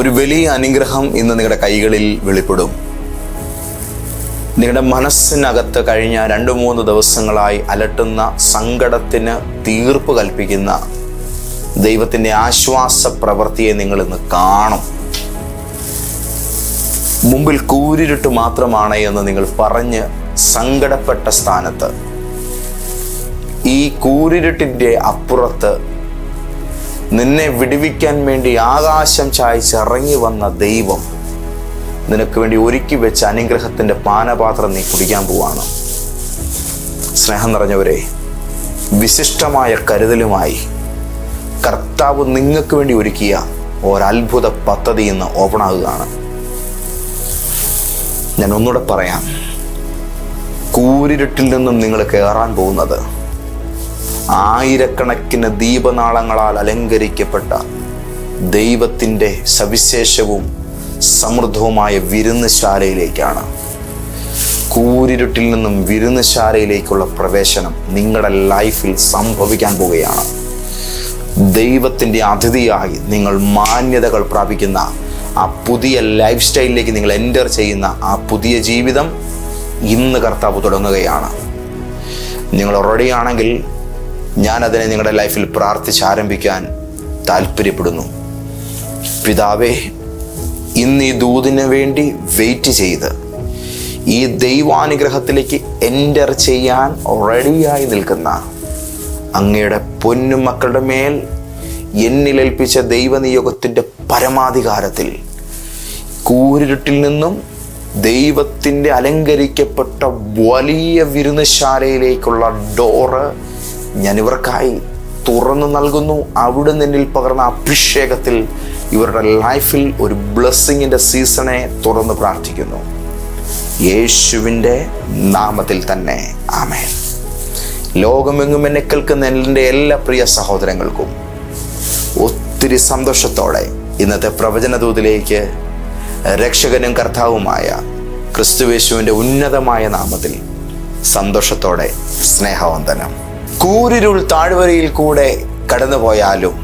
ഒരു വലിയ അനുഗ്രഹം ഇന്ന് നിങ്ങളുടെ കൈകളിൽ വെളിപ്പെടും. നിങ്ങളുടെ മനസ്സിനകത്ത് കഴിഞ്ഞ 2-3 ദിവസങ്ങളായി അലട്ടുന്ന സങ്കടത്തിന് തീർപ്പ് കൽപ്പിക്കുന്ന ദൈവത്തിൻ്റെ ആശ്വാസ പ്രവൃത്തിയെ നിങ്ങൾ ഇന്ന് കാണും. മുമ്പിൽ കൂരിരുട്ട് മാത്രമാണ് എന്ന് നിങ്ങൾ പറഞ്ഞ് സങ്കടപ്പെട്ട സ്ഥാനത്ത് ഈ കൂരിരുട്ടിൻ്റെ അപ്പുറത്ത് നിന്നെ വിടുവിക്കാൻ വേണ്ടി ആകാശം ചായ്ച്ചിറങ്ങി വന്ന ദൈവം നിനക്ക് വേണ്ടി ഒരുക്കി വെച്ച അനുഗ്രഹത്തിൻ്റെ പാനപാത്രം നീ കുടിക്കാൻ പോവാണ്. സ്നേഹം നിറഞ്ഞവരെ, വിശിഷ്ടമായ കരുതലുമായി കർത്താവ് നിങ്ങൾക്ക് വേണ്ടി ഒരുക്കിയ ഒരത്ഭുത പദ്ധതി ഇന്ന് ഓപ്പണാകുകയാണ്. ഞാൻ ഒന്നുകൂടെ പറയാം, കൂരിരുട്ടിൽ നിന്നും നിങ്ങൾ കയറാൻ പോകുന്നത് ആയിരക്കണക്കിന് ദീപനാളങ്ങളാൽ അലങ്കരിക്കപ്പെട്ട ദൈവത്തിൻ്റെ സവിശേഷവും സമൃദ്ധവുമായ വിരുന്നുശാലയിലേക്കാണ്. കൂരിരുട്ടിൽ നിന്നും വിരുന്നുശാലയിലേക്കുള്ള പ്രവേശനം നിങ്ങളുടെ ലൈഫിൽ സംഭവിക്കാൻ പോവുകയാണ്. ദൈവത്തിൻ്റെ അതിഥിയായി നിങ്ങൾ മാന്യതകൾ പ്രാപിക്കുന്ന ആ പുതിയ ലൈഫ് സ്റ്റൈലിലേക്ക് നിങ്ങൾ എൻ്റർ ചെയ്യുന്ന ആ പുതിയ ജീവിതം ഇന്ന് കർത്താവ് തുടങ്ങുകയാണ്. നിങ്ങൾ റെഡിയാണെങ്കിൽ ഞാനതിനെ നിങ്ങളുടെ ലൈഫിൽ പ്രാർത്ഥിച്ചാരംഭിക്കാൻ താല്പര്യപ്പെടുന്നു. പിതാവേ, ഇന്ന് ഈ ദൂതിന് വേണ്ടി വെയിറ്റ് ചെയ്ത് ഈ ദൈവാനുഗ്രഹത്തിലേക്ക് എൻ്റർ ചെയ്യാൻ റെഡിയായി നിൽക്കുന്ന അങ്ങയുടെ പൊന്നു മക്കളുടെ മേൽ എന്നിലേൽപ്പിച്ച ദൈവനിയോഗത്തിൻ്റെ പരമാധികാരത്തിൽ കൂരിരുട്ടിൽ നിന്നും ദൈവത്തിൻ്റെ അലങ്കരിക്കപ്പെട്ട വലിയ വിരുന്നുശാലയിലേക്കുള്ള ഡോറ് ഞാൻ ഇവർക്കായി തുറന്നു നൽകുന്നു. അവിടെ നിന്നിൽ പകർന്ന അഭിഷേകത്തിൽ ഇവരുടെ ലൈഫിൽ ഒരു ബ്ലെസ്സിങ്ങിൻ്റെ സീസണെ തുറന്ന് പ്രാർത്ഥിക്കുന്നു. യേശുവിൻ്റെ നാമത്തിൽ തന്നെ ആമേൻ. ലോകമെങ്ങും എന്നെ കേൾക്കുന്ന എൻ്റെ എല്ലാ പ്രിയ സഹോദരങ്ങൾക്കും ഒത്തിരി സന്തോഷത്തോടെ ഇന്നത്തെ പ്രവചനദൂതിലേക്ക് രക്ഷകനും കർത്താവുമായ ക്രിസ്തുയേശുവിൻ്റെ ഉന്നതമായ നാമത്തിൽ സന്തോഷത്തോടെ സ്നേഹവന്ദനം. കൂരിരുൾ താഴ്വരയിൽ കൂടെ കടന്നുപോയാലും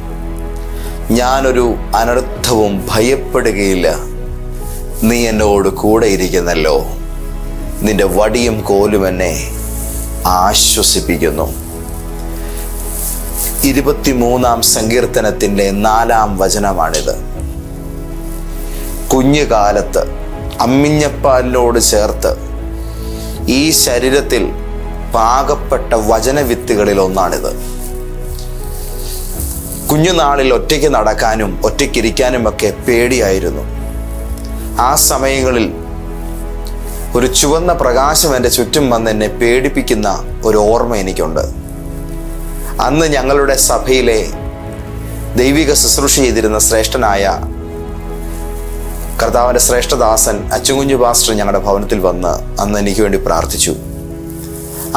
ഞാനൊരു അനർത്ഥവും ഭയപ്പെടുകയില്ല. നീ എന്നോട് കൂടെ ഇരിക്കുന്നല്ലോ, നിന്റെ വടിയും കോലും എന്നെ ആശ്വസിപ്പിക്കുന്നു. 23-ാം സങ്കീർത്തനത്തിൻ്റെ 4-ാം വചനമാണിത്. കുഞ്ഞുകാലത്ത് അമ്മിഞ്ഞപ്പാലിനോട് ചേർത്ത് ഈ ശരീരത്തിൽ പാകപ്പെട്ട വചനവിത്തുകളിൽ ഒന്നാണിത്. കുഞ്ഞുനാളിൽ ഒറ്റയ്ക്ക് നടക്കാനും ഒറ്റയ്ക്കിരിക്കാനും ഒക്കെ പേടിയായിരുന്നു. ആ സമയങ്ങളിൽ ഒരു ചുവന്ന പ്രകാശം എൻ്റെ ചുറ്റും വന്ന് എന്നെ പേടിപ്പിക്കുന്ന ഒരു ഓർമ്മ എനിക്കുണ്ട്. അന്ന് ഞങ്ങളുടെ സഭയിലെ ദൈവിക ശുശ്രൂഷ ചെയ്തിരുന്ന ശ്രേഷ്ഠനായ കർത്താവിൻ്റെ ശ്രേഷ്ഠദാസൻ അച്ചുകുഞ്ഞു പാസ്റ്റർ ഞങ്ങളുടെ ഭവനത്തിൽ വന്ന് അന്ന് എനിക്ക് വേണ്ടി പ്രാർത്ഥിച്ചു.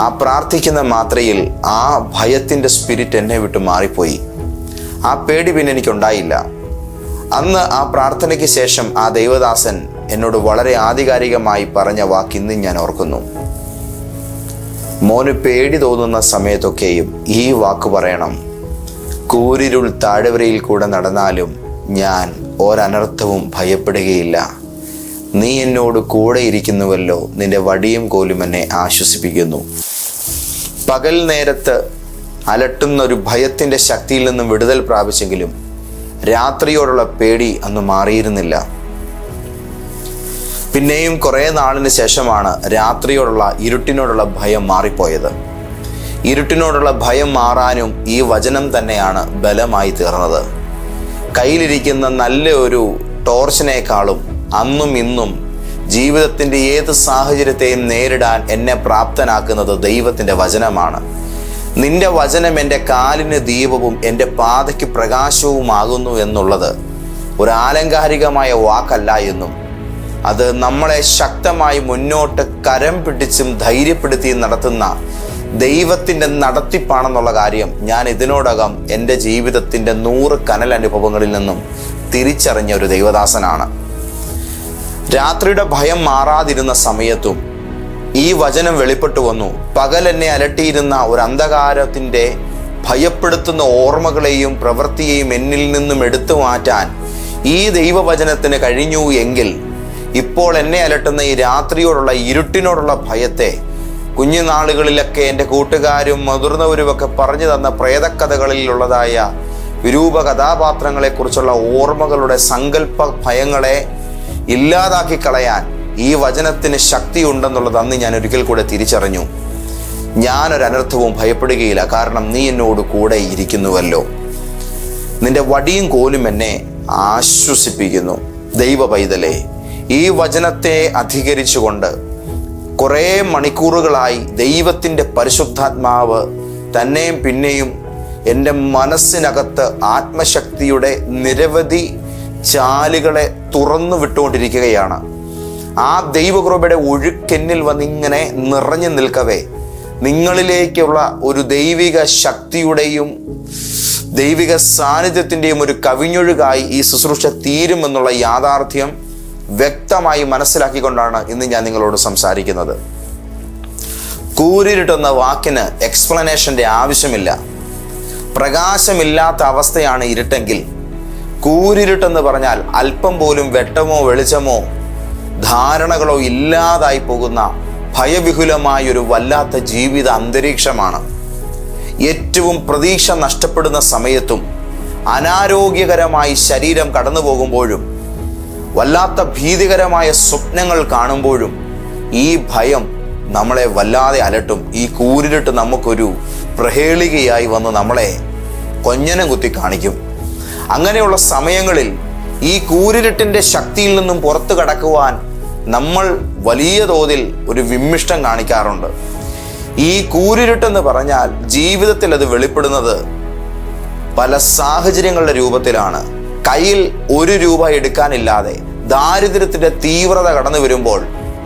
ആ പ്രാർത്ഥിക്കുന്ന മാത്രയിൽ ആ ഭയത്തിൻ്റെ സ്പിരിറ്റ് എന്നെ വിട്ട് മാറിപ്പോയി. ആ പേടി പിന്നെ എനിക്കുണ്ടായില്ല. അന്ന് ആ പ്രാർത്ഥനയ്ക്ക് ശേഷം ആ ദൈവദാസൻ എന്നോട് വളരെ ആധികാരികമായി പറഞ്ഞ വാക്ക് ഇന്നും ഞാൻ ഓർക്കുന്നു. മോന് പേടി തോന്നുന്ന സമയത്തൊക്കെയും ഈ വാക്ക് പറയണം: കൂരിരുൾ താഴ്വരയിൽ കൂടെ നടന്നാലും ഞാൻ ഒരനർത്ഥവും ഭയപ്പെടുകയില്ല. നീ എന്നോട് കൂടെ ഇരിക്കുന്നുവല്ലോ, നിന്റെ വടിയും കോലും എന്നെ ആശ്വസിപ്പിക്കുന്നു. പകൽ നേരത്ത് അലട്ടുന്ന ഒരു ഭയത്തിൻ്റെ ശക്തിയിൽ നിന്നും വിടുതൽ പ്രാപിച്ചെങ്കിലും രാത്രിയോടുള്ള പേടി അന്ന് മാറിയിരുന്നില്ല. പിന്നെയും കുറേ നാളിന് ശേഷമാണ് രാത്രിയോടുള്ള ഇരുട്ടിനോടുള്ള ഭയം മാറിപ്പോയത്. ഇരുട്ടിനോടുള്ള ഭയം മാറാനും ഈ വചനം തന്നെയാണ് ബലമായി തീർന്നത്. കയ്യിലിരിക്കുന്ന നല്ല ഒരു ടോർച്ചിനേക്കാളും അന്നും ഇന്നും ജീവിതത്തിൻ്റെ ഏത് സാഹചര്യത്തെയും നേരിടാൻ എന്നെ പ്രാപ്തനാക്കുന്നത് ദൈവത്തിൻ്റെ വചനമാണ്. നിന്റെ വചനം എൻ്റെ കാലിന് ദീപവും എൻ്റെ പാതയ്ക്ക് പ്രകാശവുമാകുന്നു എന്നുള്ളത് ഒരു ആലങ്കാരികമായ വാക്കല്ല എന്നും അത് നമ്മളെ ശക്തമായി മുന്നോട്ട് കരം പിടിച്ചും ധൈര്യപ്പെടുത്തിയും നടത്തുന്ന ദൈവത്തിൻ്റെ നടത്തിപ്പാണെന്നുള്ള കാര്യം ഞാൻ ഇതിനോടകം എൻ്റെ ജീവിതത്തിൻ്റെ 100 കനൽ അനുഭവങ്ങളിൽ നിന്നും തിരിച്ചറിഞ്ഞ ഒരു ദൈവദാസനാണ്. രാത്രിയുടെ ഭയം മാറാതിരുന്ന സമയത്തും ഈ വചനം വെളിപ്പെട്ടു വന്നു. പകൽ എന്നെ അലട്ടിയിരുന്ന ഒരു അന്ധകാരത്തിൻ്റെ ഭയപ്പെടുത്തുന്ന ഓർമ്മകളെയും പ്രവൃത്തിയെയും എന്നിൽ നിന്നും എടുത്തു മാറ്റാൻ ഈ ദൈവവചനത്തിന് കഴിഞ്ഞു എങ്കിൽ ഇപ്പോൾ എന്നെ അലട്ടുന്ന ഈ രാത്രിയോടുള്ള ഇരുട്ടിനോടുള്ള ഭയത്തെ, കുഞ്ഞുനാളുകളിലൊക്കെ എൻ്റെ കൂട്ടുകാരും മുതിർന്നവരുമൊക്കെ പറഞ്ഞു തന്ന പ്രേതക്കഥകളിലുള്ളതായ വിരൂപ കഥാപാത്രങ്ങളെക്കുറിച്ചുള്ള ഓർമ്മകളുടെ സങ്കല്പ ഭയങ്ങളെ ഇല്ലാതാക്കി കളയാൻ ഈ വചനത്തിന് ശക്തിയുണ്ടെന്നുള്ളത് അന്ന് ഞാൻ ഒരിക്കൽ കൂടെ തിരിച്ചറിഞ്ഞു. ഞാനൊരനർത്ഥവും ഭയപ്പെടുകയില്ല, കാരണം നീ എന്നോട് കൂടെ ഇരിക്കുന്നുവല്ലോ. നിന്റെ വടിയും കോലും എന്നെ ആശ്വസിപ്പിക്കുന്നു. ദൈവ പൈതലേ, ഈ വചനത്തെ അധികരിച്ചുകൊണ്ട് കുറേ മണിക്കൂറുകളായി ദൈവത്തിൻ്റെ പരിശുദ്ധാത്മാവ് തന്നെയും പിന്നെയും എൻ്റെ മനസ്സിനകത്ത് ആത്മശക്തിയുടെ നിരവധി ചാലുകളെ തുറന്നു വിട്ടുകൊണ്ടിരിക്കുകയാണ്. ആ ദൈവകൃപയുടെ ഒഴുക്കെന്നിൽ വന്നിങ്ങനെ നിറഞ്ഞു നിൽക്കവേ, നിങ്ങളിലേക്കുള്ള ഒരു ദൈവിക ശക്തിയുടെയും ദൈവിക സാന്നിധ്യത്തിൻ്റെയും ഒരു കവിഞ്ഞൊഴുകായി ഈ ശുശ്രൂഷ തീരുമെന്നുള്ള യാഥാർത്ഥ്യം വ്യക്തമായി മനസ്സിലാക്കിക്കൊണ്ടാണ് ഇന്ന് ഞാൻ നിങ്ങളോട് സംസാരിക്കുന്നത്. കൂരിരുട്ടെന്ന വാക്കിന് എക്സ്പ്ലനേഷൻ്റെ ആവശ്യമില്ല. പ്രകാശമില്ലാത്ത അവസ്ഥയാണ് ഇരുട്ടെങ്കിൽ, കൂരിരുട്ടെന്ന് പറഞ്ഞാൽ അല്പം പോലും വെട്ടമോ വെളിച്ചമോ ധാരണകളോ ഇല്ലാതായി പോകുന്ന ഭയവിഹുലമായൊരു വല്ലാത്ത ജീവിത അന്തരീക്ഷമാണ്. ഏറ്റവും പ്രതീക്ഷ നഷ്ടപ്പെടുന്ന സമയത്തും അനാരോഗ്യകരമായി ശരീരം കടന്നു പോകുമ്പോഴും വല്ലാത്ത ഭീതികരമായ സ്വപ്നങ്ങൾ കാണുമ്പോഴും ഈ ഭയം നമ്മളെ വല്ലാതെ അലട്ടും. ഈ കൂരിരുട്ട് നമുക്കൊരു പ്രഹേളികയായി വന്ന് നമ്മളെ കൊഞ്ഞനം കുത്തി കാണിക്കും. അങ്ങനെയുള്ള സമയങ്ങളിൽ ഈ കൂരിരുട്ടിൻ്റെ ശക്തിയിൽ നിന്നും പുറത്തു കടക്കുവാൻ നമ്മൾ വലിയ തോതിൽ ഒരു വിമ്മിഷ്ടം കാണിക്കാറുണ്ട്. ഈ കൂരിരുട്ടെന്ന് പറഞ്ഞാൽ ജീവിതത്തിൽ അത് വെളിപ്പെടുന്നത് പല സാഹചര്യങ്ങളുടെ രൂപത്തിലാണ്. കയ്യിൽ ₹1 എടുക്കാനില്ലാതെ ദാരിദ്ര്യത്തിൻ്റെ തീവ്രത കടന്നു വരുമ്പോൾ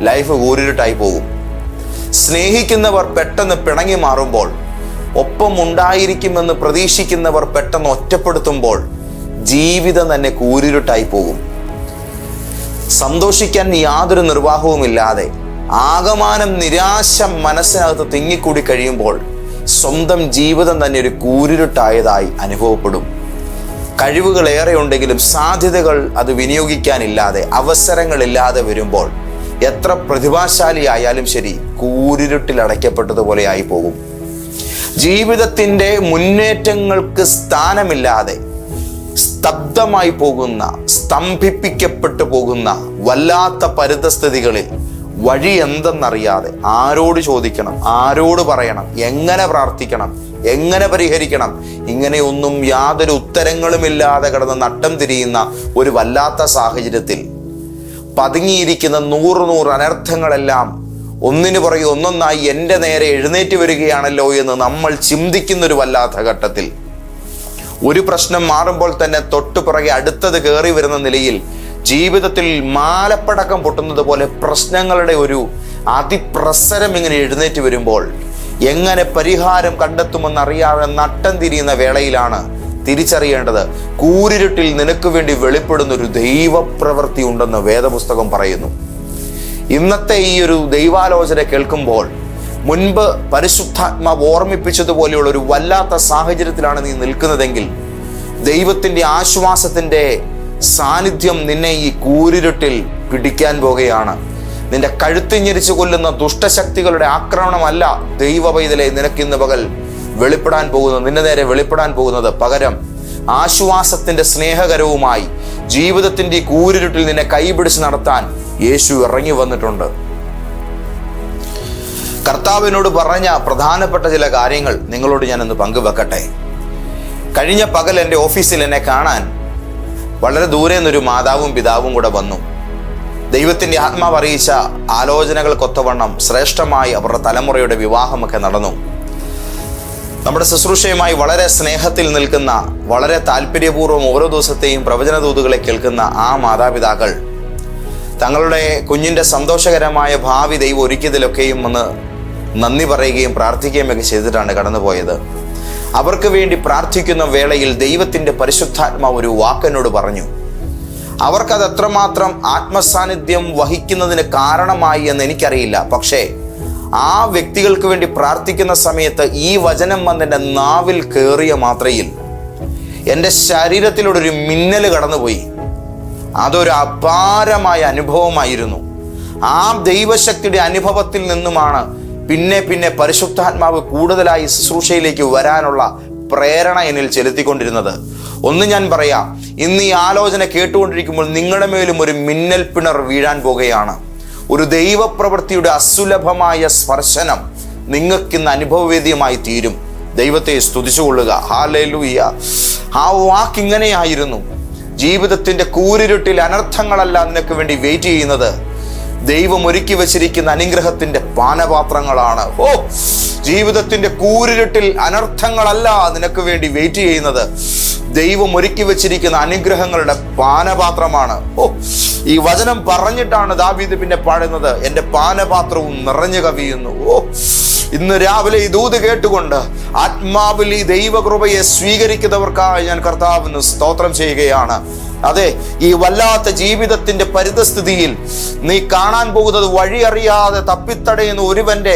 ലൈഫ് കൂരിരുട്ടായി പോകും. സ്നേഹിക്കുന്നവർ പെട്ടെന്ന് പിണങ്ങി മാറുമ്പോൾ, ഒപ്പം ഉണ്ടായിരിക്കുമെന്ന് പ്രതീക്ഷിക്കുന്നവർ പെട്ടെന്ന് ഒറ്റപ്പെടുത്തുമ്പോൾ ജീവിതം തന്നെ കൂരിരുട്ടായി പോകും. സന്തോഷിക്കാൻ യാതൊരു നിർവാഹവുമില്ലാതെ ആകമാനം നിരാശ മനസ്സിനകത്ത് തിങ്ങിക്കൂടി കഴിയുമ്പോൾ സ്വന്തം ജീവിതം തന്നെ ഒരു കൂരിരുട്ടായതായി അനുഭവപ്പെടും. കഴിവുകളേറെ ഉണ്ടെങ്കിലും സാധ്യതകൾ അത് വിനിയോഗിക്കാനില്ലാതെ, അവസരങ്ങളില്ലാതെ വരുമ്പോൾ എത്ര പ്രതിഭാശാലിയായാലും ശരി കൂരിരുട്ടിൽ അടയ്ക്കപ്പെട്ടതുപോലെ ആയി പോകും. ജീവിതത്തിൻ്റെ മുന്നേറ്റങ്ങൾക്ക് സ്ഥാനമില്ലാതെ സ്തബ്ധമായി പോകുന്ന, സ്തംഭിപ്പിക്കപ്പെട്ടു പോകുന്ന വല്ലാത്ത പരിതസ്ഥിതികളിൽ വഴി എന്തെന്നറിയാതെ ആരോട് ചോദിക്കണം, ആരോട് പറയണം, എങ്ങനെ പ്രാർത്ഥിക്കണം, എങ്ങനെ പരിഹരിക്കണം, ഇങ്ങനെയൊന്നും യാതൊരു ഉത്തരങ്ങളുമില്ലാതെ കിടന്ന് നട്ടം തിരിയുന്ന ഒരു വല്ലാത്ത സാഹചര്യത്തിൽ പതുങ്ങിയിരിക്കുന്ന 100 അനർത്ഥങ്ങളെല്ലാം ഒന്നിനു പുറകെ ഒന്നൊന്നായി എൻ്റെ നേരെ എഴുന്നേറ്റ് വരികയാണല്ലോ എന്ന് നമ്മൾ ചിന്തിക്കുന്നൊരു വല്ലാത്ത ഘട്ടത്തിൽ, ഒരു പ്രശ്നം മാറുമ്പോൾ തന്നെ തൊട്ടു പുറകെ അടുത്തത് കയറി വരുന്ന നിലയിൽ ജീവിതത്തിൽ മാലപ്പടക്കം പൊട്ടുന്നത് പോലെ പ്രശ്നങ്ങളുടെ ഒരു അതിപ്രസരം ഇങ്ങനെ എഴുന്നേറ്റ് വരുമ്പോൾ എങ്ങനെ പരിഹാരം കണ്ടെത്തുമെന്നറിയാതെ നട്ടം തിരിയുന്ന വേളയിലാണ് തിരിച്ചറിയേണ്ടത്, കൂരിരുട്ടിൽ നിനക്ക് വേണ്ടി വെളിപ്പെടുന്ന ഒരു ദൈവപ്രവൃത്തി ഉണ്ടെന്ന് വേദപുസ്തകം പറയുന്നു. ഇന്നത്തെ ഈ ഒരു ദൈവാലോചന കേൾക്കുമ്പോൾ മുൻപ് പരിശുദ്ധാത്മാവ് ഓർമ്മിപ്പിച്ചതുപോലെയുള്ള ഒരു വല്ലാത്ത സാഹചര്യത്തിലാണ് നീ നിൽക്കുന്നതെങ്കിൽ ദൈവത്തിൻ്റെ ആശ്വാസത്തിൻ്റെ സാന്നിധ്യം നിന്നെ ഈ കൂരിരുട്ടിൽ പിടിക്കാൻ പോകുകയാണ്. നിന്റെ കഴുത്തിഞ്ഞിരിച്ചു കൊല്ലുന്ന ദുഷ്ടശക്തികളുടെ ആക്രമണമല്ല ദൈവ പൈതലെ നിനക്കിന്ന് പകൽ വെളിപ്പെടാൻ പോകുന്നത്, നിന്റെ നേരെ വെളിപ്പെടാൻ പോകുന്നത്. പകരം ആശ്വാസത്തിൻ്റെ സ്നേഹകരവുമായി ജീവിതത്തിൻ്റെ ഈ കൂരിരുട്ടിൽ നിന്നെ കൈപിടിച്ച് നടത്താൻ യേശു ഇറങ്ങി വന്നിട്ടുണ്ട്. കർത്താവിനോട് പറഞ്ഞ പ്രധാനപ്പെട്ട ചില കാര്യങ്ങൾ നിങ്ങളോട് ഞാനൊന്ന് പങ്കുവെക്കട്ടെ. കഴിഞ്ഞ പകൽ എൻ്റെ ഓഫീസിൽ എന്നെ കാണാൻ വളരെ ദൂരെ നിന്നൊരു മാതാവും പിതാവും കൂടെ വന്നു. ദൈവത്തിൻ്റെ ആത്മാവ് അറിയിച്ച ആലോചനകൾക്കൊത്തവണ്ണം ശ്രേഷ്ഠമായി അവരുടെ തലമുറയുടെ വിവാഹമൊക്കെ നടന്നു. നമ്മുടെ ശുശ്രൂഷയുമായി വളരെ സ്നേഹത്തിൽ നിൽക്കുന്ന, വളരെ താല്പര്യപൂർവ്വം ഓരോ ദിവസത്തെയും പ്രവചന ദൂതുകളെ കേൾക്കുന്ന ആ മാതാപിതാക്കൾ തങ്ങളുടെ കുഞ്ഞിൻ്റെ സന്തോഷകരമായ ഭാവി ദൈവം ഒരുക്കിയതിലൊക്കെയും ഒന്ന് നന്ദി പറയുകയും പ്രാർത്ഥിക്കുകയും ഒക്കെ ചെയ്തിട്ടാണ് കടന്നുപോയത്. അവർക്ക് വേണ്ടി പ്രാർത്ഥിക്കുന്ന വേളയിൽ ദൈവത്തിൻ്റെ പരിശുദ്ധാത്മാവ് ഒരു വാക്കിനോട് പറഞ്ഞു. അവർക്കത് എത്രമാത്രം ആത്മസാന്നിധ്യം വഹിക്കുന്നതിന് കാരണമായി എന്ന് എനിക്കറിയില്ല. പക്ഷേ ആ വ്യക്തികൾക്ക് വേണ്ടി പ്രാർത്ഥിക്കുന്ന സമയത്ത് ഈ വചനം വന്നെൻ്റെ നാവിൽ കയറിയ മാത്രയിൽ എൻ്റെ ശരീരത്തിലൂടെ ഒരു മിന്നൽ കടന്നുപോയി. അതൊരു അപാരമായ അനുഭവമായിരുന്നു. ആ ദൈവശക്തിയുടെ അനുഭവത്തിൽ നിന്നുമാണ് പിന്നെ പരിശുദ്ധാത്മാവ് കൂടുതലായി ശുശ്രൂഷയിലേക്ക് വരാനുള്ള പ്രേരണ എന്നിൽ ചെലുത്തിക്കൊണ്ടിരുന്നത്. ഒന്ന് ഞാൻ പറയാം, ഇന്ന് ഈ ആലോചന കേട്ടുകൊണ്ടിരിക്കുമ്പോൾ നിങ്ങളുടെ മേലും ഒരു മിന്നൽ പിണർ വീഴാൻ പോകുകയാണ്. ഒരു ദൈവപ്രവൃത്തിയുടെ അസുലഭമായ സ്പർശനം നിങ്ങൾക്കിന്ന് അനുഭവവേദ്യമായി തീരും. ദൈവത്തെ സ്തുതിച്ചുകൊള്ളുക. ഹല്ലേലൂയ. ആ വാക്ക് ഇങ്ങനെയായിരുന്നു: ജീവിതത്തിന്റെ കൂരിരുട്ടിൽ അനർത്ഥങ്ങളല്ല നിനക്ക് വേണ്ടി വെയിറ്റ് ചെയ്യുന്നത്, ദൈവം ഒരുക്കി വച്ചിരിക്കുന്ന അനുഗ്രഹത്തിന്റെ പാനപാത്രങ്ങളാണ്. ജീവിതത്തിന്റെ കൂരിരുട്ടിൽ അനർത്ഥങ്ങളല്ല നിനക്ക് വേണ്ടി വെയിറ്റ് ചെയ്യുന്നത്, ദൈവം ഒരുക്കി വച്ചിരിക്കുന്ന അനുഗ്രഹങ്ങളുടെ പാനപാത്രമാണ്. ഈ വചനം പറഞ്ഞിട്ടാണ് ദാവീദ് പിന്നെ പാടുന്നത്, എൻ്റെ പാനപാത്രവും നിറഞ്ഞു കവിയുന്നു. ഇന്ന് രാവിലെ ഈ ദൂത് കേട്ടുകൊണ്ട് ആത്മാവിൽ ഈ ദൈവകൃപയെ സ്വീകരിക്കുന്നവർക്കായി ഞാൻ കർത്താവിന് സ്തോത്രം ചെയ്യുകയാണ്. അതെ, ഈ വല്ലാത്ത ജീവിതത്തിന്റെ പരിതസ്ഥിതിയിൽ നീ കാണാൻ പോകുന്നത് വഴി അറിയാതെ തപ്പിത്തടയുന്ന ഒരുവന്റെ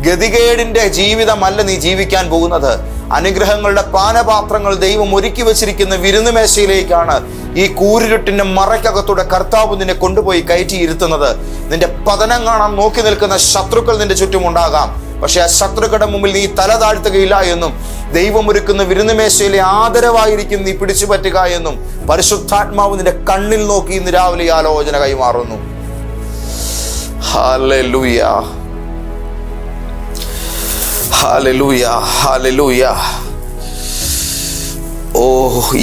ഗതികേടിന്റെ ജീവിതമല്ല നീ ജീവിക്കാൻ പോകുന്നത്. അനുഗ്രഹങ്ങളുടെ പാനപാത്രങ്ങൾ ദൈവം ഒരുക്കി വച്ചിരിക്കുന്ന വിരുന്നുമേശയിലേക്കാണ് ഈ കൂരിരുട്ടിന്റെ മറയ്ക്കകത്തൂടെ കർത്താവ് നിന്നെ കൊണ്ടുപോയി കയറ്റിയിരുത്തുന്നത്. നിന്റെ പതനം കാണാൻ നോക്കി നിൽക്കുന്ന ശത്രുക്കൾ നിന്റെ ചുറ്റുമുണ്ടാകാം. പക്ഷെ ആ ശത്രുക്കളുടെ മുമ്പിൽ നീ തല താഴ്ത്തുകയില്ല എന്നും, ദൈവം ഒരുക്കുന്ന വിരുന്നുമേശയിലെ ആദരവായിരിക്കും നീ പിടിച്ചു പറ്റുക എന്നും പരിശുദ്ധാത്മാവ് നിന്റെ കണ്ണിൽ നോക്കി ഇന്ന് രാവിലെ ആലോചന കൈമാറുന്നു. Hallelujah, hallelujah, hallelujah.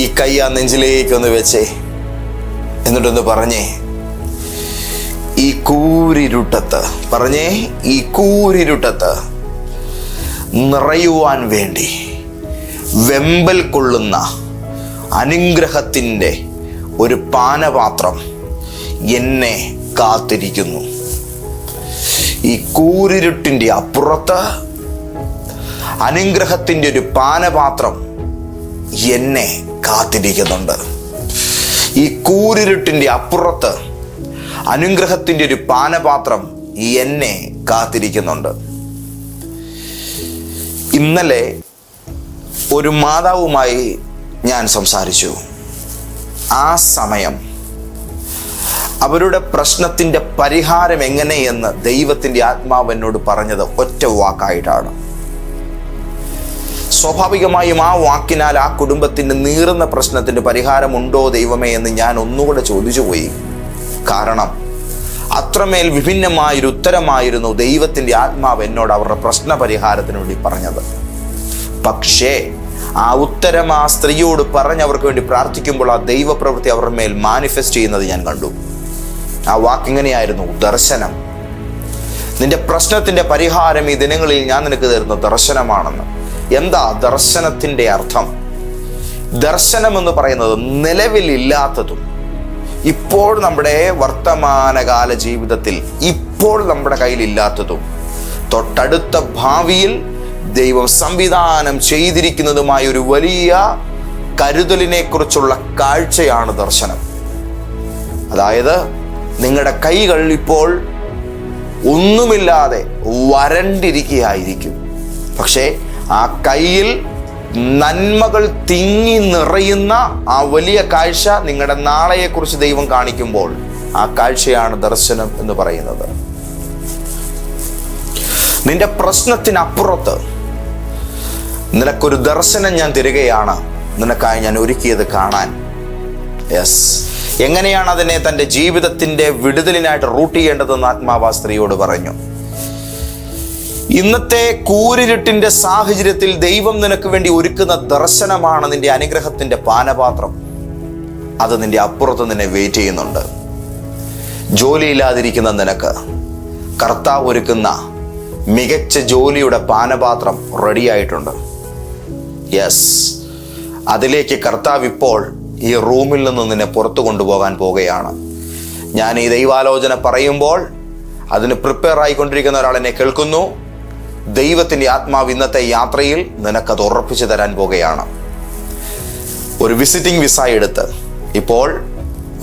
ഈ കൈ ആ നെഞ്ചിലേക്കൊന്ന് വെച്ചേ, എന്നിട്ടൊന്ന് പറഞ്ഞേ, ഈ കൂരിരുട്ടത്ത്, പറഞ്ഞേ, ഈ കൂരിരുട്ടത്ത് നിറയുവാൻ വേണ്ടി വെമ്പൽ കൊള്ളുന്ന അനുഗ്രഹത്തിൻ്റെ ഒരു പാനപാത്രം എന്നെ കാത്തിരിക്കുന്നു. ഈ കൂരിരുട്ടിൻ്റെ അപ്പുറത്ത് അനുഗ്രഹത്തിൻ്റെ ഒരു പാനപാത്രം എന്നെ കാത്തിരിക്കുന്നുണ്ട്. ഈ കൂരിരുട്ടിൻ്റെ അപ്പുറത്ത് അനുഗ്രഹത്തിൻ്റെ ഒരു പാനപാത്രം എന്നെ കാത്തിരിക്കുന്നുണ്ട്. ഇന്നലെ ഒരു മാതാവുമായി ഞാൻ സംസാരിച്ചു. ആ സമയം അവരുടെ പ്രശ്നത്തിൻ്റെ പരിഹാരം എങ്ങനെയെന്ന് ദൈവത്തിൻ്റെ ആത്മാവ് എന്നോട് പറഞ്ഞത് ഒറ്റ വാക്കായിട്ടാണ്. സ്വാഭാവികമായും ആ വാക്കിനാൽ ആ കുടുംബത്തിൻ്റെ നീറുന്ന പ്രശ്നത്തിൻ്റെ പരിഹാരമുണ്ടോ ദൈവമേ എന്ന് ഞാൻ ഒന്നുകൂടെ ചോദിച്ചു പോയി. കാരണം അത്രമേൽ വിഭിന്നമായൊരു ഉത്തരമായിരുന്നു ദൈവത്തിൻ്റെ ആത്മാവ് എന്നോട് അവരുടെ പ്രശ്ന പരിഹാരത്തിന് വേണ്ടി പറഞ്ഞത്. പക്ഷേ ആ ഉത്തരം ആ സ്ത്രീയോട് പറഞ്ഞ് അവർക്ക് വേണ്ടി പ്രാർത്ഥിക്കുമ്പോൾ ആ ദൈവപ്രവൃത്തി അവരുടെ മേൽ മാനിഫെസ്റ്റ് ചെയ്യുന്നത് ഞാൻ കണ്ടു. ആ വാക്കിങ്ങനെയായിരുന്നു: ദർശനം. നിന്റെ പ്രശ്നത്തിൻ്റെ പരിഹാരം ഈ ദിനങ്ങളിൽ ഞാൻ നിനക്ക് തരുന്ന ദർശനമാണെന്ന്. എന്താ ദർശനത്തിൻ്റെ അർത്ഥം? ദർശനം എന്ന് പറയുന്നത് നിലവിലില്ലാത്തതും ഇപ്പോൾ നമ്മുടെ വർത്തമാനകാല ജീവിതത്തിൽ ഇപ്പോൾ നമ്മുടെ കയ്യിലില്ലാത്തതും തൊട്ടടുത്ത ഭാവിയിൽ ദൈവം സംവിധാനം ചെയ്തിരിക്കുന്നതുമായ ഒരു വലിയ കരുതലിനെ കുറിച്ചുള്ള കാഴ്ചയാണ് ദർശനം. അതായത് നിങ്ങളുടെ കൈകൾ ഇപ്പോൾ ഒന്നുമില്ലാതെ വരണ്ടിരിക്കുകയായിരിക്കും, പക്ഷേ ആ കയ്യിൽ നന്മകൾ തിങ്ങി നിറയുന്ന ആ വലിയ കാഴ്ച നിങ്ങളുടെ നാളെയെക്കുറിച്ച് ദൈവം കാണിക്കുമ്പോൾ ആ കാഴ്ചയാണ് ദർശനം എന്ന് പറയുന്നത്. നിന്റെ പ്രശ്നത്തിനപ്പുറത്ത് നിനക്കൊരു ദർശനം ഞാൻ തരികയാണ്, നിനക്കായി ഞാൻ ഒരുക്കിയത് കാണാൻ. യെസ്. എങ്ങനെയാണ് അതിനെ തൻ്റെ ജീവിതത്തിൻ്റെ വിടുതലിനായിട്ട് റൂട്ട് ചെയ്യേണ്ടതെന്ന് ആത്മാവ് സ്ത്രീയോട് പറഞ്ഞു. ഇന്നത്തെ കൂരിരുട്ടിന്റെ സാഹചര്യത്തിൽ ദൈവം നിനക്ക് വേണ്ടി ഒരുക്കുന്ന ദർശനമാണ് നിന്റെ അനുഗ്രഹത്തിന്റെ പാനപാത്രം. അത് നിന്റെ അപ്പുറത്ത് നിന്നെ വെയിറ്റ് ചെയ്യുന്നുണ്ട്. ജോലിയില്ലാതിരിക്കുന്ന നിനക്ക് കർത്താവ് ഒരുക്കുന്ന മികച്ച ജോലിയുടെ പാനപാത്രം റെഡിയായിട്ടുണ്ട്. യെസ്. അതിലേക്ക് കർത്താവ് ഇപ്പോൾ ഈ റൂമിൽ നിന്ന് നിന്നെ പുറത്തു കൊണ്ടുപോകാൻ പോകുകയാണ്. ഞാൻ ഈ ദൈവാലോചന പറയുമ്പോൾ അതിന് പ്രിപ്പയർ ആയിക്കൊണ്ടിരിക്കുന്ന ഒരാൾ എന്നെ കേൾക്കുന്നു. ദൈവത്തിൻ്റെ ആത്മാവ് ഇന്നത്തെ യാത്രയിൽ നിനക്കത് ഉറപ്പിച്ചു തരാൻ പോകുകയാണ്. ഒരു വിസിറ്റിംഗ് വിസ എടുത്ത് ഇപ്പോൾ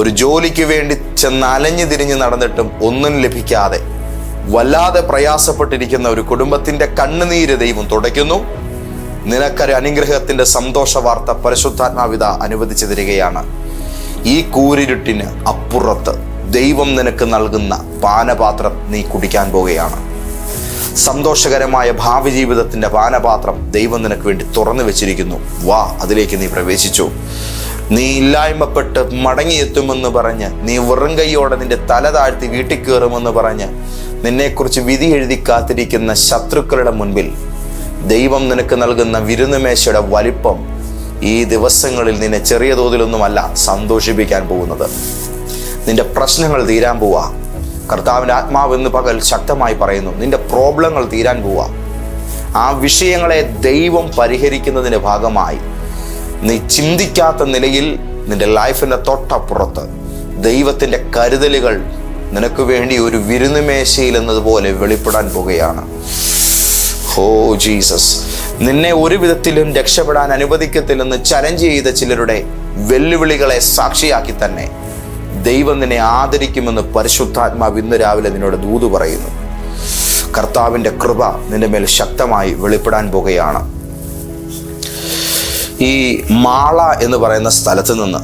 ഒരു ജോലിക്ക് വേണ്ടി ചെന്ന് അലഞ്ഞു തിരിഞ്ഞ് നടന്നിട്ടും ഒന്നും ലഭിക്കാതെ വല്ലാതെ പ്രയാസപ്പെട്ടിരിക്കുന്ന ഒരു കുടുംബത്തിൻ്റെ കണ്ണുനീര് ദൈവം തുടയ്ക്കുന്നു. നിനക്കൊരു അനുഗ്രഹത്തിൻ്റെ സന്തോഷ വാർത്ത പരിശുദ്ധാത്മാവിത അനുവദിച്ചു തരികയാണ്. ഈ കൂരിരുട്ടിന് അപ്പുറത്ത് ദൈവം നിനക്ക് നൽകുന്ന പാനപാത്രം നീ കുടിക്കാൻ പോവുകയാണ്. സന്തോഷകരമായ ഭാവി ജീവിതത്തിൻ്റെ പാനപാത്രം ദൈവം നിനക്ക് വേണ്ടി തുറന്നു വെച്ചിരിക്കുന്നു. വാ, അതിലേക്ക് നീ പ്രവേശിച്ചു. നീ ഇല്ലായ്മപ്പെട്ട് മടങ്ങിയെത്തുമെന്ന് പറഞ്ഞ്, നീ വെറും കൈയോടെ നിന്റെ തല താഴ്ത്തി വീട്ടിൽ കയറുമെന്ന് പറഞ്ഞ് നിന്നെക്കുറിച്ച് വിധി എഴുതി കാത്തിരിക്കുന്ന ശത്രുക്കളുടെ മുൻപിൽ ദൈവം നിനക്ക് നൽകുന്ന വിരുന്നുമേശയുടെ വലിപ്പം ഈ ദിവസങ്ങളിൽ നിന്നെ ചെറിയ തോതിലൊന്നുമല്ല സന്തോഷിപ്പിക്കാൻ പോകുന്നത്. നിന്റെ പ്രശ്നങ്ങൾ തീരാൻ പോവാ. കർത്താവിൻ്റെ ആത്മാവ് ഇന്ന് പകൽ ശക്തമായി പറയുന്നു, നിന്റെ പ്രോബ്ലങ്ങൾ തീരാൻ പോവാ. ആ വിഷയങ്ങളെ ദൈവം പരിഹരിക്കുന്നതിൻ്റെ ഭാഗമായി നീ ചിന്തിക്കാത്ത നിലയിൽ നിന്റെ ലൈഫിൻ്റെ തൊട്ടപ്പുറത്ത് ദൈവത്തിൻ്റെ കരുതലുകൾ നിനക്ക് വേണ്ടി ഒരു വിരുന്നുമേശയിൽ എന്നതുപോലെ വെളിപ്പെടാൻ പോകുകയാണ്. ഓ ജീസസ്, നിന്നെ ഒരു വിധത്തിലും രക്ഷപ്പെടാൻ അനുവദിക്കത്തില്ലെന്ന് ചലഞ്ച് ചെയ്ത ചിലരുടെ വെല്ലുവിളികളെ സാക്ഷിയാക്കി തന്നെ ദൈവം നിന്നെ ആദരിക്കുമെന്ന് പരിശുദ്ധാത്മാവ് ഇന്ന് രാവിലെ നിന്നോട് ദൂത് പറയുന്നു. കർത്താവിൻ്റെ കൃപ നിന്റെ മേൽ ശക്തമായി വെളിപ്പെടാൻ പോകുകയാണ്. ഈ മാള എന്ന് പറയുന്ന സ്ഥലത്ത് നിന്ന്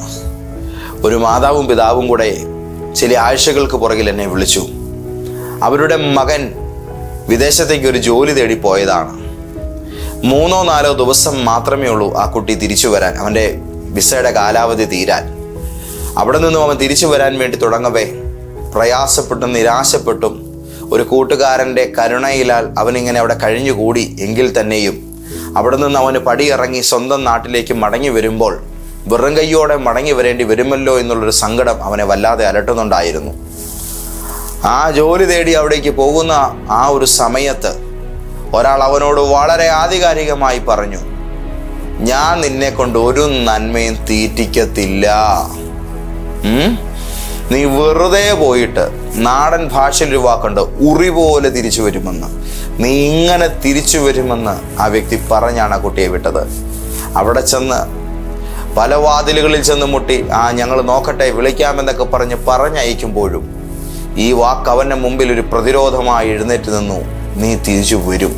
ഒരു മാതാവും പിതാവും കൂടെ ചില ആഴ്ചകൾക്ക് പുറകിൽ എന്നെ വിളിച്ചു. അവരുടെ മകൻ വിദേശത്തേക്ക് ഒരു ജോലി തേടി പോയതാണ്. 3-4 ദിവസം മാത്രമേ ഉള്ളൂ ആ കുട്ടി തിരിച്ചു വരാൻ, അവൻ്റെ വിസയുടെ കാലാവധി തീരാൻ. അവിടെ നിന്നും അവൻ തിരിച്ചു വരാൻ വേണ്ടി തുടങ്ങവേ പ്രയാസപ്പെട്ടും നിരാശപ്പെട്ടും ഒരു കൂട്ടുകാരൻ്റെ കരുണയിലാൽ അവനിങ്ങനെ അവിടെ കഴിഞ്ഞുകൂടി. എങ്കിൽ തന്നെയും അവിടെ നിന്ന് അവന് പടിയിറങ്ങി സ്വന്തം നാട്ടിലേക്ക് മടങ്ങി വരുമ്പോൾ വെറും കൈയോടെ മടങ്ങി വരേണ്ടി വരുമല്ലോ എന്നുള്ളൊരു സങ്കടം അവനെ വല്ലാതെ അലട്ടുന്നുണ്ടായിരുന്നു. ആ ജോലി തേടി അവിടേക്ക് പോകുന്ന ആ ഒരു സമയത്ത് ഒരാൾ അവനോട് വളരെ ആധികാരികമായി പറഞ്ഞു, ഞാൻ നിന്നെ കൊണ്ട് ഒരു നന്മയും തീറ്റിക്കത്തില്ല. നീ വെറുതെ പോയിട്ട്, നാടൻ ഭാഷയിൽ ഒരു വാക്കുണ്ട്, ഉറി പോലെ തിരിച്ചു വരുമെന്ന്. നീ ഇങ്ങനെ തിരിച്ചു വരുമെന്ന് ആ വ്യക്തി പറഞ്ഞാണ് ആ കുട്ടിയെ വിട്ടത്. അവിടെ ചെന്ന് പല വാതിലുകളിൽ ചെന്ന് മുട്ടി, ഞങ്ങൾ നോക്കട്ടെ വിളിക്കാമെന്നൊക്കെ പറഞ്ഞയക്കുമ്പോഴും ഈ വാക്ക് അവൻ്റെ മുമ്പിൽ ഒരു പ്രതിരോധമായി എഴുന്നേറ്റ് നിന്നു, നീ തിരിച്ചു വരും.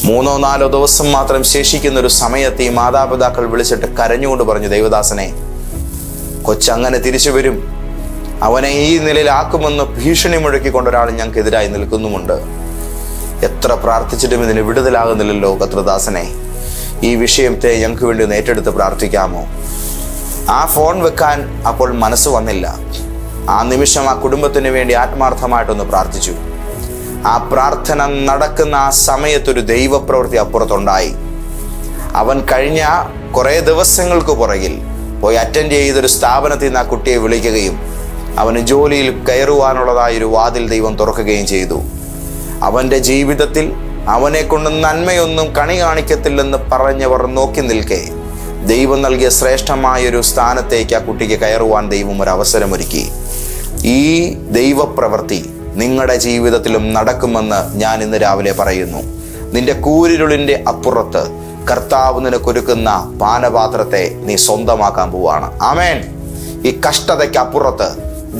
3-4 ദിവസം മാത്രം ശേഷിക്കുന്ന ഒരു സമയത്ത് ഈ മാതാപിതാക്കൾ വിളിച്ചിട്ട് കരഞ്ഞുകൊണ്ട് പറഞ്ഞു, ദൈവദാസനെ, കൊച്ചങ്ങനെ തിരിച്ചു വരും, അവനെ ഈ നിലയിലാക്കുമെന്ന് ഭീഷണി മുഴക്കിക്കൊണ്ടൊരാൾ ഞങ്ങൾക്കെതിരായി നിൽക്കുന്നുമുണ്ട്. എത്ര പ്രാർത്ഥിച്ചിട്ടും ഇതിന് വിടുതലാകുന്നില്ലല്ലോ കർത്തൃദാസനെ, ഈ വിഷയത്തെ ഞങ്ങൾക്ക് വേണ്ടി ഒന്ന് ഏറ്റെടുത്ത് പ്രാർത്ഥിക്കാമോ? ആ ഫോൺ വെക്കാൻ അപ്പോൾ മനസ്സ് വന്നില്ല. ആ നിമിഷം ആ കുടുംബത്തിന് വേണ്ടി ആത്മാർത്ഥമായിട്ടൊന്ന് പ്രാർത്ഥിച്ചു. ആ പ്രാർത്ഥന നടക്കുന്ന ആ സമയത്തൊരു ദൈവപ്രവൃത്തി അപ്പുറത്തുണ്ടായി. അവൻ കഴിഞ്ഞ കുറേ ദിവസങ്ങൾക്ക് പുറകിൽ പോയി അറ്റൻഡ് ചെയ്തൊരു സ്ഥാപനത്തിൽ നിന്ന് ആ കുട്ടിയെ വിളിക്കുകയും അവന് ജോലിയിൽ കയറുവാനുള്ളതായൊരു വാതിൽ ദൈവം തുറക്കുകയും ചെയ്തു. അവൻ്റെ ജീവിതത്തിൽ അവനെ കൊണ്ട് നന്മയൊന്നും കണി കാണിക്കത്തില്ലെന്ന് പറഞ്ഞവർ നോക്കി നിൽക്കെ ദൈവം നൽകിയ ശ്രേഷ്ഠമായൊരു സ്ഥാനത്തേക്ക് ആ കുട്ടിക്ക് കയറുവാൻ ദൈവം ഒരു അവസരമൊരുക്കി. ഈ ദൈവപ്രവൃത്തി നിങ്ങളുടെ ജീവിതത്തിലും നടക്കുമെന്ന് ഞാൻ ഇന്ന് രാവിലെ പറയുന്നു. നിന്റെ കൂരിരുളിൻ്റെ അപ്പുറത്ത് കർത്താവ് നിനക്കൊരുക്കുന്ന പാനപാത്രത്തെ നീ സ്വന്തമാക്കാൻ പോവാണ്. ആമേൻ. ഈ കഷ്ടതയ്ക്ക് അപ്പുറത്ത്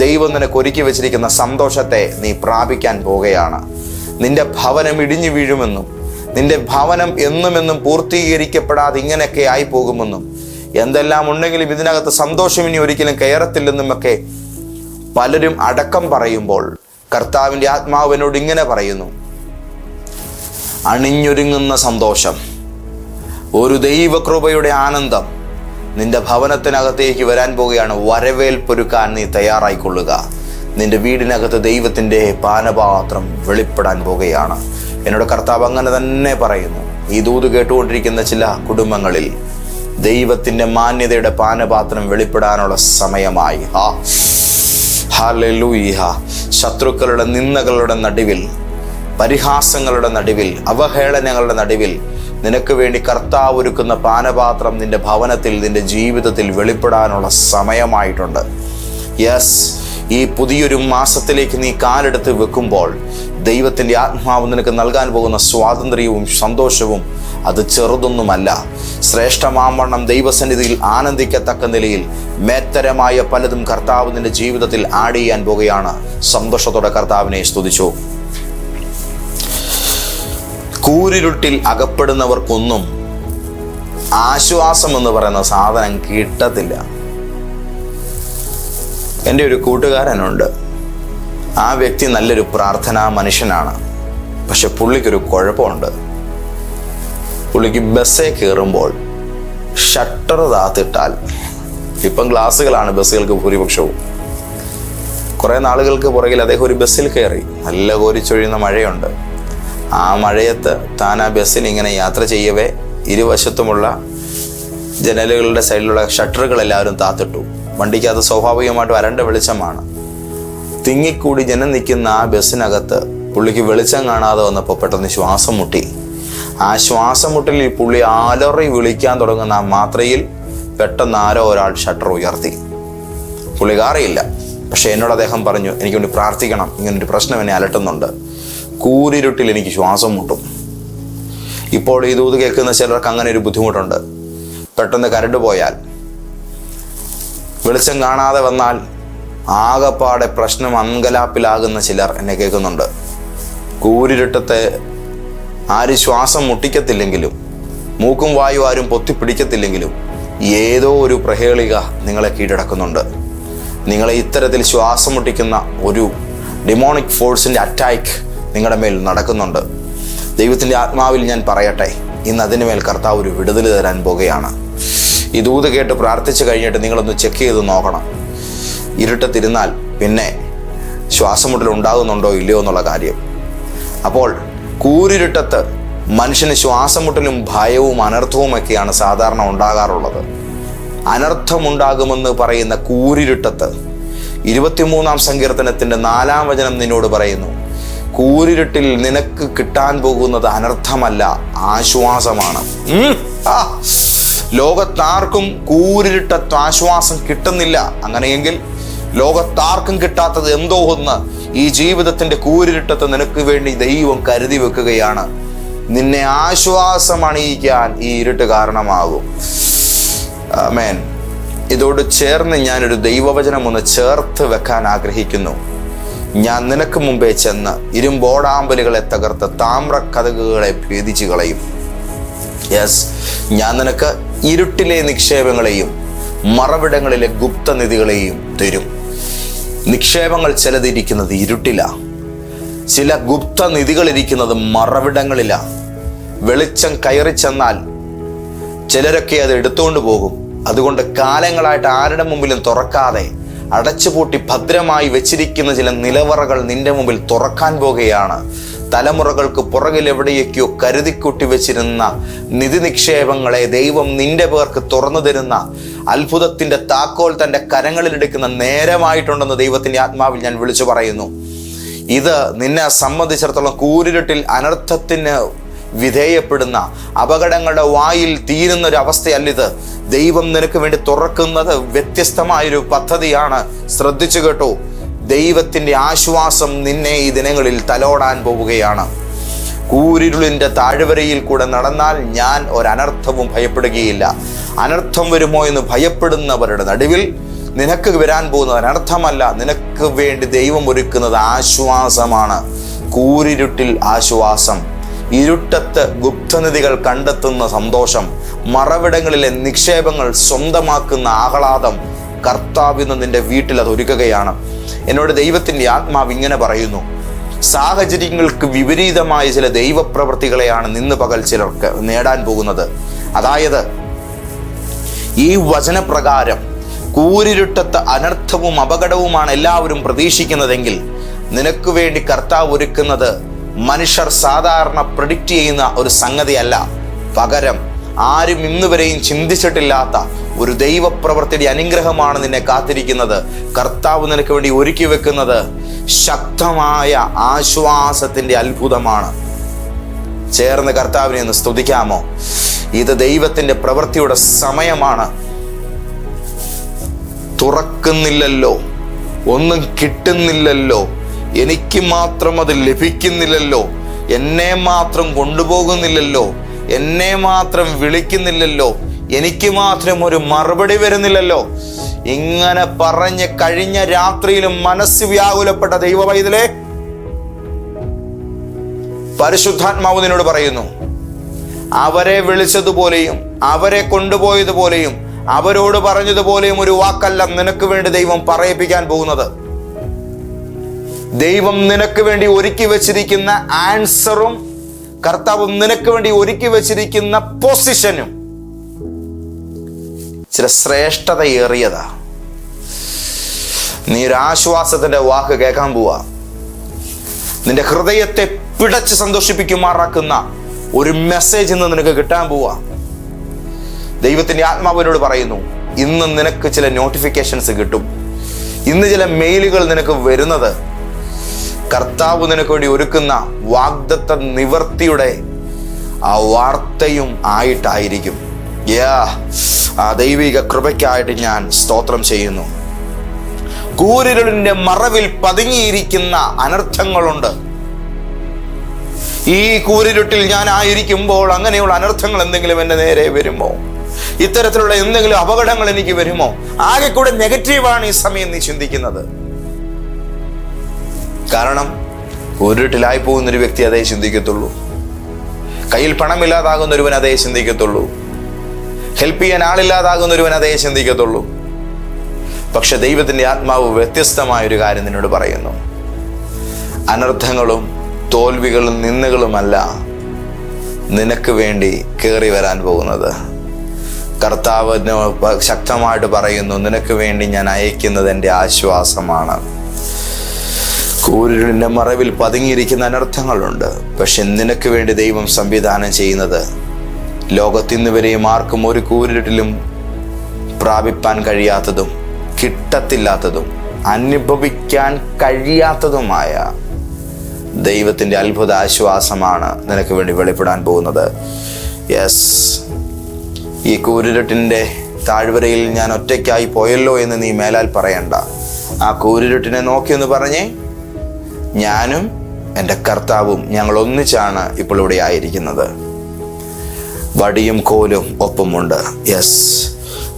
ദൈവം നിനക്ക് ഒരുക്കി വെച്ചിരിക്കുന്ന സന്തോഷത്തെ നീ പ്രാപിക്കാൻ പോകുകയാണ്. നിന്റെ ഭവനം ഇടിഞ്ഞു വീഴുമെന്നും നിന്റെ ഭവനം എന്നുമെന്നും പൂർത്തീകരിക്കപ്പെടാതെ ഇങ്ങനെയൊക്കെ ആയി പോകുമെന്നും എന്തെല്ലാം ഉണ്ടെങ്കിലും ഇതിനകത്ത് സന്തോഷം ഇനി ഒരിക്കലും കയറത്തില്ലെന്നുമൊക്കെ പലരും അടക്കം പറയുമ്പോൾ കർത്താവിൻ്റെ ആത്മാവിനോട് ഇങ്ങനെ പറയുന്നു, അണിഞ്ഞൊരുങ്ങുന്ന സന്തോഷം, ഒരു ദൈവകൃപയുടെ ആനന്ദം നിന്റെ ഭവനത്തിനകത്തേക്ക് വരാൻ പോവുകയാണ്. വരവേൽപ്പൊരുക്കാൻ നീ തയ്യാറായിക്കൊള്ളുക. നിന്റെ വീടിനകത്ത് ദൈവത്തിൻ്റെ പാനപാത്രം വെളിപ്പെടാൻ പോകുകയാണ്. എന്നോട് കർത്താവ് അങ്ങനെ തന്നെ പറയുന്നു. ഈ ദൂത് കേട്ടുകൊണ്ടിരിക്കുന്ന ചില കുടുംബങ്ങളിൽ ദൈവത്തിൻ്റെ മാന്യതയുടെ പാനപാത്രം വെളിപ്പെടാനുള്ള സമയമായി. ഹല്ലേലൂയ. ശത്രുക്കളുടെ നിന്ദകളുടെ നടുവിൽ, പരിഹാസങ്ങളുടെ നടുവിൽ, അവഹേളനങ്ങളുടെ നടുവിൽ നിനക്ക് വേണ്ടി കർത്താവ് ഒരുക്കുന്ന പാനപാത്രം നിന്റെ ഭവനത്തിൽ, നിന്റെ ജീവിതത്തിൽ വെളിപ്പെടാനുള്ള സമയമായിട്ടുണ്ട്. യെസ്, ഈ പുതിയൊരു മാസത്തിലേക്ക് നീ കാലെടുത്ത് വെക്കുമ്പോൾ ദൈവത്തിൻ്റെ ആത്മാവ് നിനക്ക് നൽകാൻ പോകുന്ന സ്വാതന്ത്ര്യവും സന്തോഷവും അത് ചെറുതൊന്നുമല്ല. ശ്രേഷ്ഠമാവണ്ണം ദൈവസന്നിധിയിൽ ആനന്ദിക്കത്തക്ക നിലയിൽ മേത്തരമായ പലതും കർത്താവ് നിന്റെ ജീവിതത്തിൽ ആഡ് ചെയ്യാൻ പോകുകയാണ്. സന്തോഷത്തോടെ കർത്താവിനെ സ്തുതിച്ചു. കൂരിരുട്ടിൽ അകപ്പെടുന്നവർക്കൊന്നും ആശ്വാസം എന്ന് പറയുന്ന സാധനം കിട്ടത്തില്ല. എൻ്റെ ഒരു കൂട്ടുകാരനുണ്ട്. ആ വ്യക്തി നല്ലൊരു പ്രാർത്ഥനാ മനുഷ്യനാണ്. പക്ഷെ പുള്ളിക്കൊരു കുഴപ്പമുണ്ട്. പുള്ളിക്ക് ബസ്സേ കയറുമ്പോൾ ഷട്ടർ താത്തിട്ടാൽ, ഇപ്പം ഗ്ലാസ്സുകളാണ് ബസ്സുകൾക്ക് ഭൂരിപക്ഷവും. കുറേ നാളുകൾക്ക് പുറകിൽ അദ്ദേഹം ഒരു ബസ്സിൽ കയറി. നല്ല കോരിച്ചൊഴിയുന്ന മഴയുണ്ട്. ആ മഴയത്ത് താൻ ആ ബസ്സിൽ ഇങ്ങനെ യാത്ര ചെയ്യവേ ഇരുവശത്തുമുള്ള ജനലുകളുടെ സൈഡിലുള്ള ഷട്ടറുകൾ എല്ലാവരും താത്തിട്ടു. വണ്ടിക്കകത്ത് സ്വാഭാവികമായിട്ട് വരണ്ട വെളിച്ചമാണ്. തിങ്ങിക്കൂടി ജനം നിൽക്കുന്ന ആ ബസ്സിനകത്ത് പുള്ളിക്ക് വെളിച്ചം കാണാതെ വന്നപ്പോൾ പെട്ടെന്ന് ശ്വാസം മുട്ടി. ആ ശ്വാസം മുട്ടലിൽ പുള്ളി അലറി വിളിക്കാൻ തുടങ്ങുന്ന ആ മാത്രയിൽ പെട്ടെന്ന് ആരോ ഒരാൾ ഷട്ടർ ഉയർത്തി. പുള്ളി കാറിയില്ല. പക്ഷെ എന്നോട് അദ്ദേഹം പറഞ്ഞു, എനിക്ക് വേണ്ടി പ്രാർത്ഥിക്കണം, ഇങ്ങനൊരു പ്രശ്നം എന്നെ അലട്ടുന്നുണ്ട്. കൂരിരുട്ടിൽ എനിക്ക് ശ്വാസം മുട്ടും. ഇപ്പോൾ ഈ ദൂത് കേൾക്കുന്ന ചിലർക്ക് അങ്ങനെ ഒരു ബുദ്ധിമുട്ടുണ്ട്. പെട്ടെന്ന് കരണ്ട് പോയാൽ, വെളിച്ചം കാണാതെ വന്നാൽ ആകപ്പാടെ പ്രശ്നം അങ്കലാപ്പിലാകുന്ന ചിലർ എന്നെ കേൾക്കുന്നുണ്ട്. കൂരിരുട്ടത്തെ ആരും ശ്വാസം മുട്ടിക്കത്തില്ലെങ്കിലും, മൂക്കും വായു ആരും പൊത്തിപ്പിടിക്കത്തില്ലെങ്കിലും ഏതോ ഒരു പ്രഹേളിക നിങ്ങളെ കീഴടക്കുന്നുണ്ട്. നിങ്ങളെ ഇത്തരത്തിൽ ശ്വാസം മുട്ടിക്കുന്ന ഒരു ഡിമോണിക് ഫോഴ്സിൻ്റെ അറ്റാക്ക് നിങ്ങളുടെ മേൽ നടക്കുന്നുണ്ട്. ദൈവത്തിൻ്റെ ആത്മാവിൽ ഞാൻ പറയട്ടെ, ഇന്ന് അതിന് മേൽ കർത്താവ് ഒരു വിടുതൽ തരാൻ പോകുകയാണ്. ഈ ദൂത് കേട്ട് പ്രാർത്ഥിച്ചു കഴിഞ്ഞിട്ട് നിങ്ങളൊന്ന് ചെക്ക് ചെയ്ത് നോക്കണം. ഇരുട്ടത്തിരുന്നാൽ പിന്നെ ശ്വാസം മുട്ടൽ ഉണ്ടാകുന്നുണ്ടോ ഇല്ലയോ എന്നുള്ള കാര്യം. അപ്പോൾ കൂരിരുട്ടത്ത് മനുഷ്യന് ശ്വാസം മുട്ടലും ഭയവും അനർത്ഥവുമൊക്കെയാണ് സാധാരണ ഉണ്ടാകാറുള്ളത്. അനർത്ഥമുണ്ടാകുമെന്ന് പറയുന്ന കൂരിരുട്ടത്ത് 23-ാം സങ്കീർത്തനത്തിൻ്റെ 4-ാം വചനം നിന്നോട് പറയുന്നു, കൂരിരുട്ടിൽ നിനക്ക് കിട്ടാൻ പോകുന്നത് അനർത്ഥമല്ല, ആശ്വാസമാണ്. ലോകത്താർക്കും കൂരിരുട്ടത്ത് ആശ്വാസം കിട്ടുന്നില്ല. അങ്ങനെയെങ്കിൽ ലോകത്താർക്കും കിട്ടാത്തത് എന്തോ ഒന്ന് ഈ ജീവിതത്തിന്റെ കൂരിരുട്ടത്ത് നിനക്ക് വേണ്ടി ദൈവം കരുതി വെക്കുകയാണ്. നിന്നെ ആശ്വാസം അണിയിക്കാൻ ഈ ഇരുട്ട് കാരണമാകും. ആമേൻ. ഇതോട് ചേർന്ന് ഞാനൊരു ദൈവവചനം ഒന്ന് ചേർത്ത് വെക്കാൻ ആഗ്രഹിക്കുന്നു. ഞാൻ നിനക്ക് മുമ്പേ ചെന്ന് ഇരുമ്പോടാമ്പലുകളെ തകർത്ത് താമ്ര കതകുകളെ ഭേദിച്ചു കളയും. യെസ്, ഞാൻ നിനക്ക് ഇരുട്ടിലെ നിക്ഷേപങ്ങളെയും മറവിടങ്ങളിലെ ഗുപ്തനിധികളെയും തരും. നിക്ഷേപങ്ങൾ ചിലതിരിക്കുന്നത് ഇരുട്ടിലാണ്, ചില ഗുപ്തനിധികൾ ഇരിക്കുന്നത് മറവിടങ്ങളിലാണ്. വെളിച്ചം കയറി ചെന്നാൽ ചിലരൊക്കെ അത് എടുത്തുകൊണ്ട് പോകും. അതുകൊണ്ട് കാലങ്ങളായിട്ട് ആരുടെ മുമ്പിലും തുറക്കാതെ അടച്ചുപൂട്ടി ഭദ്രമായി വെച്ചിരിക്കുന്ന ചില നിലവറകൾ നിന്റെ മുമ്പിൽ തുറക്കാൻ പോകുകയാണ്. തലമുറകൾക്ക് പുറകിൽ എവിടെയൊക്കെയോ കരുതിക്കൂട്ടി വെച്ചിരുന്ന നിധി നിക്ഷേപങ്ങളെ ദൈവം നിന്റെ പേർക്ക് തുറന്നു തരുന്ന അത്ഭുതത്തിന്റെ താക്കോൽ തൻ്റെ കരങ്ങളിലെടുക്കുന്ന നേരമായിട്ടുണ്ടെന്ന് ദൈവത്തിന്റെ ആത്മാവിൽ ഞാൻ വിളിച്ചു പറയുന്നു. ഇത് നിന്നെ സംബന്ധിച്ചിടത്തോളം കൂരിരുട്ടിൽ അനർത്ഥത്തിന് വിധേയപ്പെടുന്ന അപകടങ്ങളുടെ വായിൽ തീരുന്ന ഒരു അവസ്ഥയല്ലിത്. ദൈവം നിനക്ക് വേണ്ടി തുറക്കുന്നത് വ്യത്യസ്തമായൊരു പദ്ധതിയാണ്. ശ്രദ്ധിച്ചു കേട്ടോ, ദൈവത്തിന്റെ ആശ്വാസം നിന്നെ ഈ ദിനങ്ങളിൽ തലോടാൻ പോവുകയാണ്. കൂരിരുളിന്റെ താഴ്വരയിൽ കൂടെ നടന്നാൽ ഞാൻ ഒരനർത്ഥവും ഭയപ്പെടുകയില്ല. അനർത്ഥം വരുമോ എന്ന് ഭയപ്പെടുന്നവരുടെ നടുവിൽ നിനക്ക് വരാൻ പോകുന്നത് അനർത്ഥമല്ല, നിനക്ക് വേണ്ടി ദൈവം ഒരുക്കുന്നത് ആശ്വാസമാണ്. കൂരിരുട്ടിൽ ആശ്വാസം, ഇരുട്ടത്ത് ഗുപ്തനിധികൾ കണ്ടെത്തുന്ന സന്തോഷം, മറവിടങ്ങളിലെ നിക്ഷേപങ്ങൾ സ്വന്തമാക്കുന്ന ആഹ്ലാദം കർത്താവിന്ന് നിന്റെ വീട്ടിൽ അത് ഒരുക്കുകയാണ്. എന്നോട് ദൈവത്തിന്റെ ആത്മാവ് ഇങ്ങനെ പറയുന്നു, സാഹചര്യങ്ങൾക്ക് വിപരീതമായ ചില ദൈവപ്രവൃത്തികളെയാണ് നിന്ന് പകൽ ചിലർക്ക് നേടാൻ പോകുന്നത്. അതായത് ഈ വചനപ്രകാരം കൂരിരുട്ടത്ത് അനർത്ഥവും അപകടവുമാണ് എല്ലാവരും പ്രതീക്ഷിക്കുന്നതെങ്കിൽ നിനക്ക് വേണ്ടി കർത്താവ് ഒരുക്കുന്നത് മനുഷ്യർ സാധാരണ പ്രെഡിക്റ്റ് ചെയ്യുന്ന ഒരു സംഗതിയല്ല. പകരം ആരും ഇന്നുവരെയും ചിന്തിച്ചിട്ടില്ലാത്ത ഒരു ദൈവപ്രവൃത്തിയുടെ അനുഗ്രഹമാണ് നിന്നെ കാത്തിരിക്കുന്നത്. കർത്താവ് നിനക്ക് വേണ്ടി ഒരുക്കി വെക്കുന്നത് ശക്തമായ ആശ്വാസത്തിന്റെ അത്ഭുതമാണ്. ചേർന്ന് കർത്താവിനെ ഒന്ന് സ്തുതിക്കാമോ? ഇത് ദൈവത്തിന്റെ പ്രവൃത്തിയുടെ സമയമാണ്. തുറക്കുന്നില്ലല്ലോ, ഒന്നും കിട്ടുന്നില്ലല്ലോ, എനിക്ക് മാത്രം അത് ലഭിക്കുന്നില്ലല്ലോ, എന്നെ മാത്രം കൊണ്ടുപോകുന്നില്ലല്ലോ, എന്നെ മാത്രം വിളിക്കുന്നില്ലല്ലോ, എനിക്ക് മാത്രം ഒരു മറുപടി വരുന്നില്ലല്ലോ, ഇങ്ങനെ പറഞ്ഞ് കഴിഞ്ഞ രാത്രിയിലും മനസ്സ് വ്യാകുലപ്പെട്ട ദൈവ പൈതലേ, പരിശുദ്ധാത്മാവ് നിന്നോട് പറയുന്നു, അവരെ വിളിച്ചതുപോലെയും അവരെ കൊണ്ടുപോയതുപോലെയും അവരോട് പറഞ്ഞതുപോലെയും ഒരു വാക്കല്ല നിനക്ക് വേണ്ടി ദൈവം പറയിപ്പിക്കാൻ പോകുന്നത്. ദൈവം നിനക്ക് വേണ്ടി ഒരുക്കി വെച്ചിരിക്കുന്ന ആൻസറും കർത്താവ് നിനക്ക് വേണ്ടി ഒരുക്കി വെച്ചിരിക്കുന്ന പൊസിഷനും ചില ശ്രേഷ്ഠതയേറിയതാ. നീ ഒരു ആശ്വാസത്തിന്റെ വാക്ക് കേൾക്കാൻ പോവാ. നിന്റെ ഹൃദയത്തെ പിടച്ച് സന്തോഷിപ്പിക്കുമാറാക്കുന്ന ഒരു മെസ്സേജ് ഇന്ന് നിനക്ക് കിട്ടാൻ പോവാ. ദൈവത്തിന്റെ ആത്മാവിനോട് പറയുന്നു, ഇന്ന് നിനക്ക് ചില നോട്ടിഫിക്കേഷൻസ് കിട്ടും. ഇന്ന് ചില മെയിലുകൾ നിനക്ക് വരുന്നത് കർത്താവ് നിനക്ക് വേണ്ടി ഒരുക്കുന്ന വാഗ്ദത്ത നിവർത്തിയുടെ ആ വാർത്തയും ആയിട്ടായിരിക്കും. ആ ദൈവിക കൃപയ്ക്കായിട്ട് ഞാൻ സ്തോത്രം ചെയ്യുന്നു. കൂരിരുളിന്റെ മറവിൽ പതുങ്ങിയിരിക്കുന്ന അനർത്ഥങ്ങളുണ്ട്. ഈ കൂരിരുട്ടിൽ ഞാൻ ആയിരിക്കുമ്പോൾ അങ്ങനെയുള്ള അനർത്ഥങ്ങൾ എന്തെങ്കിലും എന്റെ നേരെ വരുമോ? ഇത്തരത്തിലുള്ള എന്തെങ്കിലും അപകടങ്ങൾ എനിക്ക് വരുമോ? ആകെ കൂടെ നെഗറ്റീവാണ് ഈ സമയം നീ ചിന്തിക്കുന്നത്. കാരണം കൂരിരുട്ടിലായി പോകുന്നൊരു വ്യക്തി അതേ ചിന്തിക്കത്തുള്ളൂ. കയ്യിൽ പണമില്ലാതാകുന്ന ഒരുവൻ അതേ ചിന്തിക്കത്തുള്ളൂ. ഹെൽപ്പ് ചെയ്യാൻ ആളില്ലാതാകുന്ന ഒരുവൻ അതേ ചിന്തിക്കത്തുള്ളൂ. പക്ഷെ ദൈവത്തിന്റെ ആത്മാവ് വ്യത്യസ്തമായൊരു കാര്യം നിന്നോട് പറയുന്നു. അനർത്ഥങ്ങളും തോൽവികളും നിന്ദകളുമല്ല നിനക്ക് വേണ്ടി കയറി വരാൻ പോകുന്നത്. കർത്താവ് ശക്തമായിട്ട് പറയുന്നു, നിനക്ക് വേണ്ടി ഞാൻ അയക്കുന്നത് എൻ്റെ ആശ്വാസമാണ്. കൂരിരുളിന്റെ മറവിൽ പതുങ്ങിയിരിക്കുന്ന അനർത്ഥങ്ങളുണ്ട്. പക്ഷെ നിനക്ക് വേണ്ടി ദൈവം സംവിധാനം ചെയ്യുന്നത് ലോകത്തിന്ന് വരെയും ആർക്കും ഒരു കൂരിരുട്ടിലും പ്രാപിപ്പാൻ കഴിയാത്തതും കിട്ടത്തില്ലാത്തതും അനുഭവിക്കാൻ കഴിയാത്തതുമായ ദൈവത്തിന്റെ അത്ഭുത ആശ്വാസമാണ് നിനക്ക് വേണ്ടി വെളിപ്പെടാൻ പോകുന്നത്. യെസ്, ഈ കൂരിരുട്ടിന്റെ താഴ്വരയിൽ ഞാൻ ഒറ്റയ്ക്കായി പോയല്ലോ എന്ന് നീ മേലാൽ പറയണ്ട. ആ കൂരിരുട്ടിനെ നോക്കിയെന്ന് പറഞ്ഞേ, ഞാനും എൻ്റെ കർത്താവും ഞങ്ങൾ ഒന്നിച്ചാണ് ഇപ്പോൾ ഇവിടെ ആയിരിക്കുന്നത്. വടിയും കോലും ഒപ്പമുണ്ട്. യെസ്,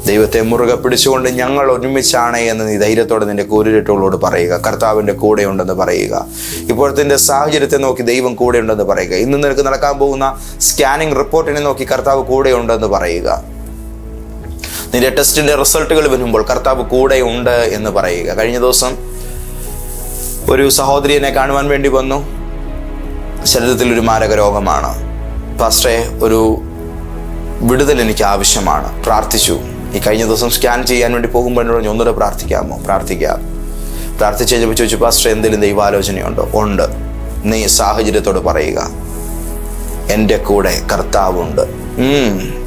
ദൈവത്തെ മുറുകെ പിടിച്ചുകൊണ്ട് ഞങ്ങൾ ഒരുമിച്ചാണ് എന്ന് നീ ധൈര്യത്തോടെ നിന്റെ കൂരിരുട്ടുകളോട് പറയുക. കർത്താവിൻ്റെ കൂടെ ഉണ്ടെന്ന് പറയുക. ഇപ്പോഴത്തെ സാഹചര്യത്തെ നോക്കി ദൈവം കൂടെ ഉണ്ടെന്ന് പറയുക. ഇന്ന് നിനക്ക് നടക്കാൻ പോകുന്ന സ്കാനിങ് റിപ്പോർട്ടിനെ നോക്കി കർത്താവ് കൂടെ ഉണ്ടെന്ന് പറയുക. നിന്റെ ടെസ്റ്റിന്റെ റിസൾട്ടുകൾ വരുമ്പോൾ കർത്താവ് കൂടെ ഉണ്ട് എന്ന് പറയുക. കഴിഞ്ഞ ദിവസം ഒരു സഹോദരിയെ കാണുവാൻ വേണ്ടി വന്നു. ശരീരത്തിൽ ഒരു മാരക രോഗമാണ്. പാസ്റ്ററെ, ഒരു വിടുതൽ എനിക്ക് ആവശ്യമാണ്, പ്രാർത്ഥിച്ചു. ഈ കഴിഞ്ഞ ദിവസം സ്കാൻ ചെയ്യാൻ വേണ്ടി പോകുമ്പോൾ എന്നോട് ഒന്നുകൂടെ പ്രാർത്ഥിക്കാമോ? പ്രാർത്ഥിച്ച് കഴിഞ്ഞപ്പോൾ ചോദിച്ചു, പാസ്റ്റർ എന്തെങ്കിലും ദൈവാലോചനയുണ്ടോ? ഉണ്ട്. നീ സാഹചര്യത്തോട് പറയുക, എൻ്റെ കൂടെ കർത്താവുണ്ട്.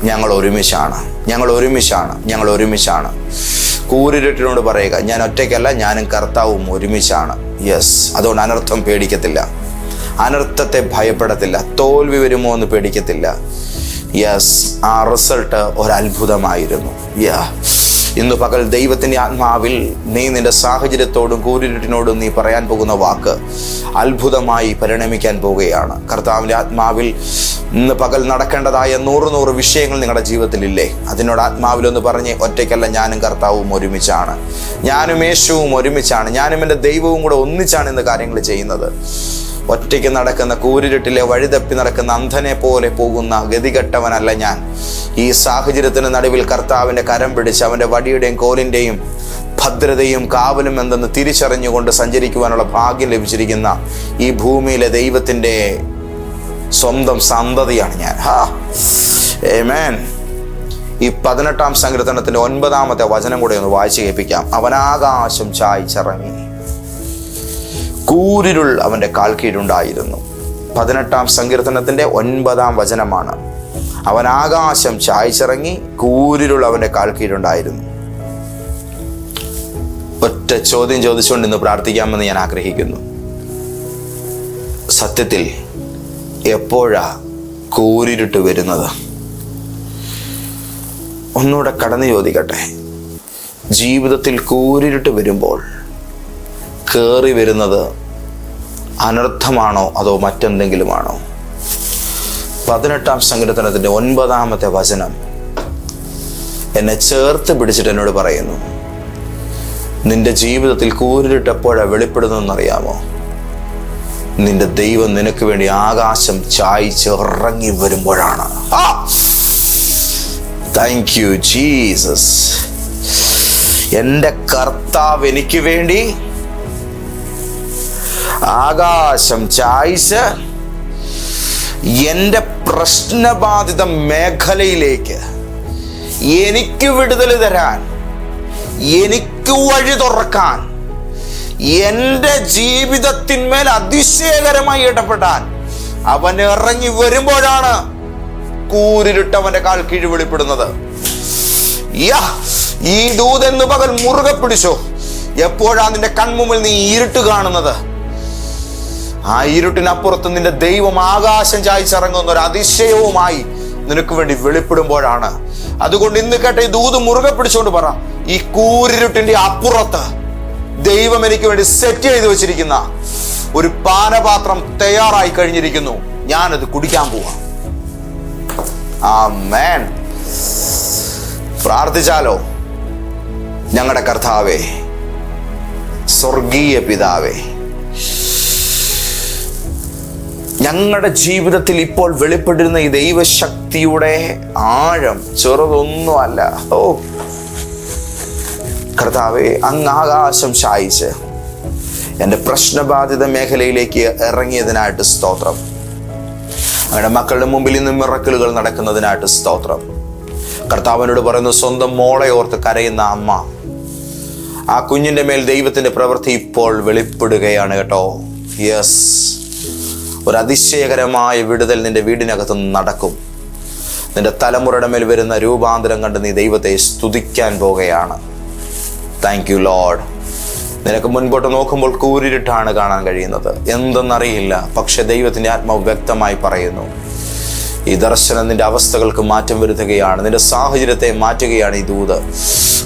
ഞങ്ങൾ ഒരുമിച്ചാണ്. കൂരിരുട്ടിനോട് പറയുക, ഞാൻ ഒറ്റയ്ക്കല്ല, ഞാനും കർത്താവും ഒരുമിച്ചാണ്. യെസ്, അതുകൊണ്ട് അനർത്ഥം പേടിക്കത്തില്ല, അനർത്ഥത്തെ ഭയപ്പെടത്തില്ല, തോൽവി വരുമോ എന്ന് പേടിക്കത്തില്ല. യെസ്, ആ റിസൾട്ട് ഒരത്ഭുതമായിരുന്നു. ഇന്ന് പകൽ ദൈവത്തിൻ്റെ ആത്മാവിൽ നീ നിന്റെ സാഹചര്യത്തോടും കൂരിരുട്ടിനോടും നീ പറയാൻ പോകുന്ന വാക്ക് അത്ഭുതമായി പരിണമിക്കാൻ പോവുകയാണ്. കർത്താവിൻ്റെ ആത്മാവിൽ ഇന്ന് പകൽ നടക്കേണ്ടതായ 100 വിഷയങ്ങൾ നിങ്ങളുടെ ജീവിതത്തിലില്ലേ? അതിനോട് ആത്മാവിലൊന്ന് പറഞ്ഞ്, ഒറ്റയ്ക്കല്ല, ഞാനും കർത്താവും ഒരുമിച്ചാണ്, ഞാനും യേശുവും ഒരുമിച്ചാണ്, ഞാനും എൻ്റെ ദൈവവും കൂടെ ഒന്നിച്ചാണ് ഇന്ന് കാര്യങ്ങൾ ചെയ്യുന്നത്. ഒറ്റയ്ക്ക് നടക്കുന്ന കൂരിരുട്ടിലെ വഴിതപ്പി നടക്കുന്ന അന്ധനെ പോലെ പോകുന്ന ഗതികെട്ടവനല്ല ഞാൻ. ഈ സാഹചര്യത്തിന് നടുവിൽ കർത്താവിൻ്റെ കരം പിടിച്ച് അവൻ്റെ വടിയുടെയും കോലിൻ്റെയും ഭദ്രതയും കാവലും എന്തെന്ന് തിരിച്ചറിഞ്ഞുകൊണ്ട് സഞ്ചരിക്കുവാനുള്ള ഭാഗ്യം ലഭിച്ചിരിക്കുന്ന ഈ ഭൂമിയിലെ ദൈവത്തിൻ്റെ സ്വന്തം സന്തതിയാണ് ഞാൻ. ആമേൻ. ഈ 18-ാം സങ്കീർത്തനത്തിന്റെ 9-ാമത്തെ വചനം കൂടെ ഒന്ന് വായിച്ചു കേൾപ്പിക്കാം. അവനാകാശം ചായ്ച്ചിറങ്ങി, കൂരിരുൾ അവൻ്റെ കാൽ കീഴുണ്ടായിരുന്നു. 18-ാം സങ്കീർത്തനത്തിന്റെ 9-ാം വചനമാണ്. അവനാകാശം ചായ്ച്ചിറങ്ങി, കൂരിരുൾ അവൻ്റെ കാൽ കീഴുണ്ടായിരുന്നു. ഒറ്റ ചോദ്യം ചോദിച്ചുകൊണ്ട് ഇന്ന് പ്രാർത്ഥിക്കാമെന്ന് ഞാൻ ആഗ്രഹിക്കുന്നു. സത്യത്തിൽ എപ്പോഴാ കൂരിരുട്ട് വരുന്നത്? ഒന്നുകൂടെ കടന്നു ചോദിക്കട്ടെ. ജീവിതത്തിൽ കൂരിരുട്ട് വരുമ്പോൾ കയറി വരുന്നത് അനർത്ഥമാണോ അതോ മറ്റെന്തെങ്കിലുമാണോ? 18-ാം സങ്കീർത്തനത്തിന്റെ 9-ാമത്തെ വചനം എന്നെ ചേർത്ത് പിടിച്ചിട്ട് എന്നോട് പറയുന്നു, നിന്റെ ജീവിതത്തിൽ കൂരിരുട്ട് എപ്പോഴാണ് വെളിപ്പെടുന്നതെന്നറിയാമോ? നിന്റെ ദൈവം നിനക്ക് വേണ്ടി ആകാശം ചായ്ച്ചിറങ്ങി വരുമ്പോഴാണ്. Thank you Jesus. എൻ്റെ കർത്താവ് എനിക്ക് വേണ്ടി ആകാശം ചായ്ച്ച് എൻ്റെ പ്രശ്നബാധിത മേഖലയിലേക്ക് എനിക്ക് വിടുതൽ തരാൻ, എനിക്ക് വഴി തുറക്കാൻ, എൻ്റെ ജീവിതത്തിന്മേൽ അതിശയകരമായി ഇടപെടാൻ അവൻ ഇറങ്ങി വരുമ്പോഴാണ് കൂരിരുട്ട് അവന്റെ കാൽ കീഴ് വെളിപ്പെടുന്നത്. ഈ ദൂതെന്ന് പകൽ മുറുകെ പിടിച്ചോ. എപ്പോഴാ നിന്റെ കൺമുമ്പിൽ നീ ഇരുട്ട് കാണുന്നത്, ആ ഇരുട്ടിനപ്പുറത്ത് നിന്റെ ദൈവം ആകാശം ചായ്ച്ചിറങ്ങുന്ന ഒരു അതിശയവുമായി നിനക്ക് വേണ്ടി വെളിപ്പെടുമ്പോഴാണ്. അതുകൊണ്ട് ഇന്ന് കേട്ട ഈ ദൂത് മുറുകെ പിടിച്ചുകൊണ്ട് പറ, ഈ കൂരിരുട്ടിന്റെ അപ്പുറത്ത് ദൈവം എനിക്ക് വേണ്ടി സെറ്റ് ചെയ്ത് വെച്ചിരിക്കുന്ന ഒരു പാനപാത്രം തയ്യാറായി കഴിഞ്ഞിരിക്കുന്നു. ഞാനത് കുടിക്കാൻ പോവാ. ആമേൻ. പ്രാർത്ഥിച്ചാലോ? ഞങ്ങളുടെ കർത്താവേ, സ്വർഗീയ പിതാവേ, ഞങ്ങളുടെ ജീവിതത്തിൽ ഇപ്പോൾ വെളിപ്പെട്ടിരുന്ന ഈ ദൈവശക്തിയുടെ ആഴം ചെറുതൊന്നുമല്ല. കർത്താവേ, അങ്ങ് ആകാശം ചായ്ച്ച് എൻ്റെ പ്രശ്നബാധിത മേഖലയിലേക്ക് ഇറങ്ങിയതിനായിട്ട് സ്തോത്രം. അങ്ങയുടെ മക്കളുടെ മുമ്പിൽ നിന്ന് മിറക്കിളുകൾ നടക്കുന്നതിനായിട്ട് സ്തോത്രം. കർത്താവിനോട് പറയുന്നു, സ്വന്തം മോളെ ഓർത്ത് കരയുന്ന അമ്മ, ആ കുഞ്ഞിൻ്റെ മേൽ ദൈവത്തിൻ്റെ പ്രവൃത്തി ഇപ്പോൾ വെളിപ്പെടുകയാണ് കേട്ടോ. യെസ്, ഒരു അതിശയകരമായ വിടുതൽ നിന്റെ വീടിനകത്ത് നടക്കും. നിന്റെ തലമുറയുടെ മേൽ വരുന്ന രൂപാന്തരം കണ്ട് നീ ദൈവത്തെ സ്തുതിക്കാൻ പോകുകയാണ്. Thank you Lord. നിനക്ക് മുൻപോട്ട് നോക്കുമ്പോൾ കൂരിരുട്ടാണ് കാണാൻ കഴിയുന്നത്, എന്തെന്നറിയില്ല. പക്ഷെ ദൈവത്തിൻ്റെ ആത്മാവ് വ്യക്തമായി പറയുന്നു, ഈ ദർശനം നിന്റെ അവസ്ഥകൾക്ക് മാറ്റം വരുത്തുകയാണ്, നിന്റെ സാഹചര്യത്തെ മാറ്റുകയാണ് ഈ ദൂത്.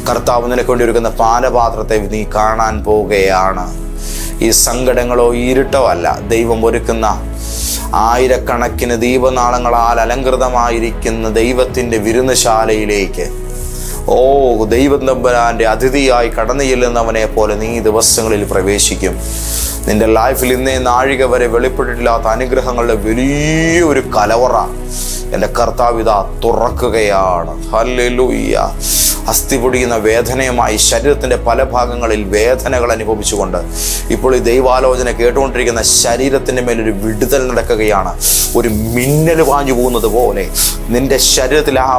കർത്താവ് നിനക്ക് വേണ്ടി ഒരുക്കുന്ന പാനപാത്രത്തെ നീ കാണാൻ പോവുകയാണ്. ഈ സങ്കടങ്ങളോ ഇരുട്ടോ അല്ല, ദൈവം ഒരുക്കുന്ന ആയിരക്കണക്കിന് ദീപനാളങ്ങളാൽ അലങ്കൃതമായിരിക്കുന്ന ദൈവത്തിൻ്റെ വിരുന്നുശാലയിലേക്ക് ദൈവം തമ്പുരാന്റെ അതിഥിയായി കടന്നു ചെല്ലുന്നവനെ പോലെ നീ ദിവസങ്ങളിൽ പ്രവേശിക്കും. നിന്റെ ലൈഫിൽ ഇന്നേ നാഴിക വരെ വെളിപ്പെട്ടിട്ടില്ലാത്ത അനുഗ്രഹങ്ങളുടെ വലിയൊരു കലവറ എൻ്റെ കർത്താവ് ഇതാ തുറക്കുകയാണ്. ഹല്ലേലൂയ. അസ്ഥി പൊടിയുന്ന വേദനയുമായി ശരീരത്തിൻ്റെ പല ഭാഗങ്ങളിൽ വേദനകൾ അനുഭവിച്ചുകൊണ്ട് ഇപ്പോൾ ഈ ദൈവാലോചന കേട്ടുകൊണ്ടിരിക്കുന്ന ശരീരത്തിൻ്റെ മേലൊരു വിടുതൽ നടക്കുകയാണ്. ഒരു മിന്നൽ പാഞ്ഞു പോകുന്നത് പോലെ നിന്റെ ശരീരത്തിൽ ആ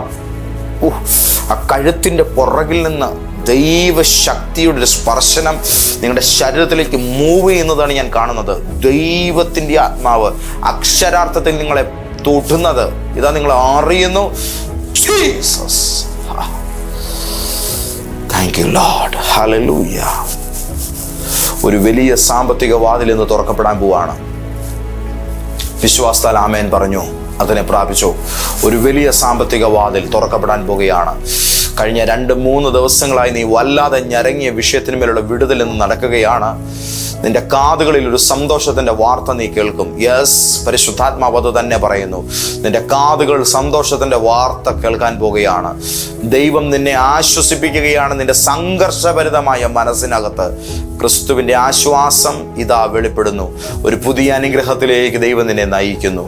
കഴുത്തിൻ്റെ പുറകിൽ നിന്ന് ദൈവശക്തിയുടെ ഒരു സ്പർശനം നിങ്ങളുടെ ശരീരത്തിലേക്ക് മൂവ് ചെയ്യുന്നതാണ് ഞാൻ കാണുന്നത്. ദൈവത്തിൻ്റെ ആത്മാവ് അക്ഷരാർത്ഥത്തിൽ നിങ്ങളെ തൊടുന്നത് ഇതാ നിങ്ങൾ അറിയുന്നു. Jesus, thank you Lord. Hallelujah. ഒരു വലിയ സാമ്പത്തിക വാതിൽ ഇന്ന് തുറക്കപ്പെടാൻ പോവാണ്. വിശ്വാസത്താൽ ആമേൻ പറഞ്ഞു, അതിനെ പ്രാപിച്ചു. ഒരു വലിയ സാമ്പത്തിക വാതിൽ തുറക്കപ്പെടാൻ പോകുകയാണ്. കഴിഞ്ഞ 2-3 ദിവസങ്ങളായി നീ വല്ലാതെ ഞരങ്ങിയ വിഷയത്തിന്മേലുള്ള വിടുതൽ ഇന്ന് നടക്കുകയാണ്. നിന്റെ കാതുകളിൽ ഒരു സന്തോഷത്തിന്റെ വാർത്ത നീ കേൾക്കും. യെസ്, പരിശുദ്ധാത്മാവ് അത് തന്നെ പറയുന്നു. നിന്റെ കാതുകൾ സന്തോഷത്തിന്റെ വാർത്ത കേൾക്കാൻ പോകുകയാണ്. ദൈവം നിന്നെ ആശ്വസിപ്പിക്കുകയാണ്. നിന്റെ സംഘർഷഭരിതമായ മനസ്സിനകത്ത് ക്രിസ്തുവിന്റെ ആശ്വാസം ഇതാ വെളിപ്പെടുന്നു. ഒരു പുതിയ അനുഗ്രഹത്തിലേക്ക് ദൈവം നിന്നെ നയിക്കുന്നു.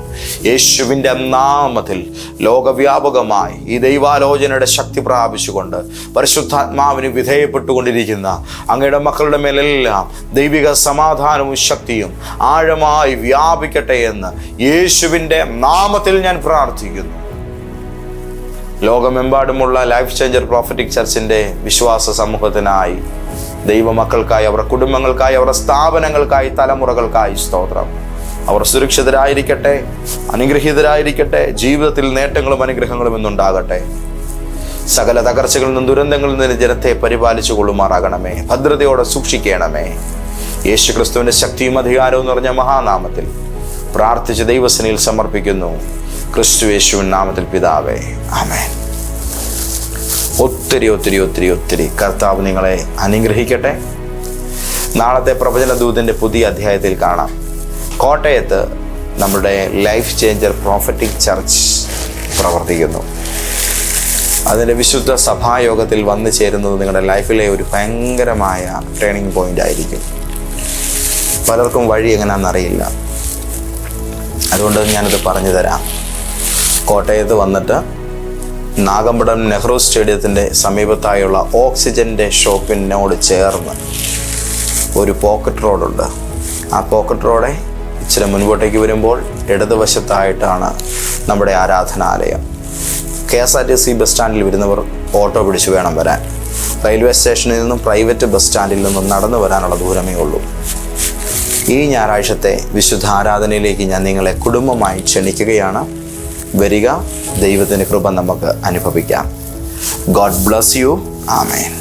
യേശുവിൻ്റെ നാമത്തിൽ ലോകവ്യാപകമായി ഈ ദൈവാലോചനയുടെ ശക്തി പ്രാപിച്ചുകൊണ്ട് പരിശുദ്ധാത്മാവിന് വിധേയപ്പെട്ടുകൊണ്ടിരിക്കുന്ന അങ്ങയുടെ മക്കളുടെ മേലെല്ലാം ദൈവിക സമാധാനവും ശക്തിയും ആഴമായി വ്യാപിക്കട്ടെ എന്ന് യേശുവിൻ്റെ നാമത്തിൽ ഞാൻ പ്രാർത്ഥിക്കുന്നു. ലോകമെമ്പാടുമുള്ള ലൈഫ് ചേഞ്ചർ പ്രോഫറ്റിക് ചർച്ചിൻ്റെ വിശ്വാസ സമൂഹത്തിനായി, ദൈവമക്കൾക്കായി, അവരുടെ കുടുംബങ്ങൾക്കായി, അവരുടെ സ്ഥാപനങ്ങൾക്കായി, തലമുറകൾക്കായി സ്തോത്രം. അവർ സുരക്ഷിതരായിരിക്കട്ടെ, അനുഗ്രഹീതരായിരിക്കട്ടെ. ജീവിതത്തിൽ നേട്ടങ്ങളും അനുഗ്രഹങ്ങളും ഇന്നുണ്ടാകട്ടെ. സകല തകർച്ചകളിൽ നിന്നും ദുരന്തങ്ങളിൽ നിന്ന് ജനത്തെ പരിപാലിച്ചു കൊള്ളുമാറാകണമേ. ഭദ്രതയോടെ സൂക്ഷിക്കണമേ. യേശു ക്രിസ്തുവിൻ്റെ ശക്തിയും അധികാരവും നിറഞ്ഞ മഹാനാമത്തിൽ പ്രാർത്ഥിച്ച് ദൈവസന്നിധിയിൽ സമർപ്പിക്കുന്നു. ക്രിസ്തു യേശുവിൻ നാമത്തിൽ പിതാവേ, ആമേൻ. ഒത്തിരി ഒത്തിരി ഒത്തിരി ഒത്തിരി കർത്താവ് നിങ്ങളെ അനുഗ്രഹിക്കട്ടെ. നാളത്തെ പ്രവചന ദൂതിൻ്റെ പുതിയ അധ്യായത്തിൽ കാണാം. കോട്ടയത്ത് നമ്മുടെ ലൈഫ് ചേഞ്ചർ പ്രോഫറ്റിക് ചർച്ച് പ്രവർത്തിക്കുന്നു. അതിൻ്റെ വിശുദ്ധ സഭായോഗത്തിൽ വന്നു ചേരുന്നത് നിങ്ങളുടെ ലൈഫിലെ ഒരു ഭയങ്കരമായ ടേണിംഗ് പോയിന്റ് ആയിരിക്കും. പലർക്കും വഴി എങ്ങനെയാണെന്നറിയില്ല. അതുകൊണ്ട് ഞാനത് പറഞ്ഞു തരാം. കോട്ടയത്ത് വന്നിട്ട് നാഗമ്പടം നെഹ്റു സ്റ്റേഡിയത്തിൻ്റെ സമീപത്തായുള്ള ഓക്സിജൻ്റെ ഷോപ്പിനോട് ചേർന്ന് ഒരു പോക്കറ്റ് റോഡുണ്ട്. ആ പോക്കറ്റ് റോഡെ ഇച്ചിരി മുൻപോട്ടേക്ക് വരുമ്പോൾ ഇടതുവശത്തായിട്ടാണ് നമ്മുടെ ആരാധനാലയം. KSRTC ബസ് സ്റ്റാൻഡിൽ വരുന്നവർ ഓട്ടോ പിടിച്ച് വേണം വരാൻ. റെയിൽവേ സ്റ്റേഷനിൽ നിന്നും പ്രൈവറ്റ് ബസ് സ്റ്റാൻഡിൽ നിന്നും നടന്നു വരാനുള്ള ദൂരമേ ഉള്ളൂ. ഈ ഞായറാഴ്ചത്തെ വിശുദ്ധ ആരാധനയിലേക്ക് ഞാൻ നിങ്ങളെ കുടുംബമായി ക്ഷണിക്കുകയാണ്. വരിക, ദൈവത്തിൻ്റെ കൃപ നമുക്ക് അനുഭവിക്കാം. God bless you. ആമേൻ.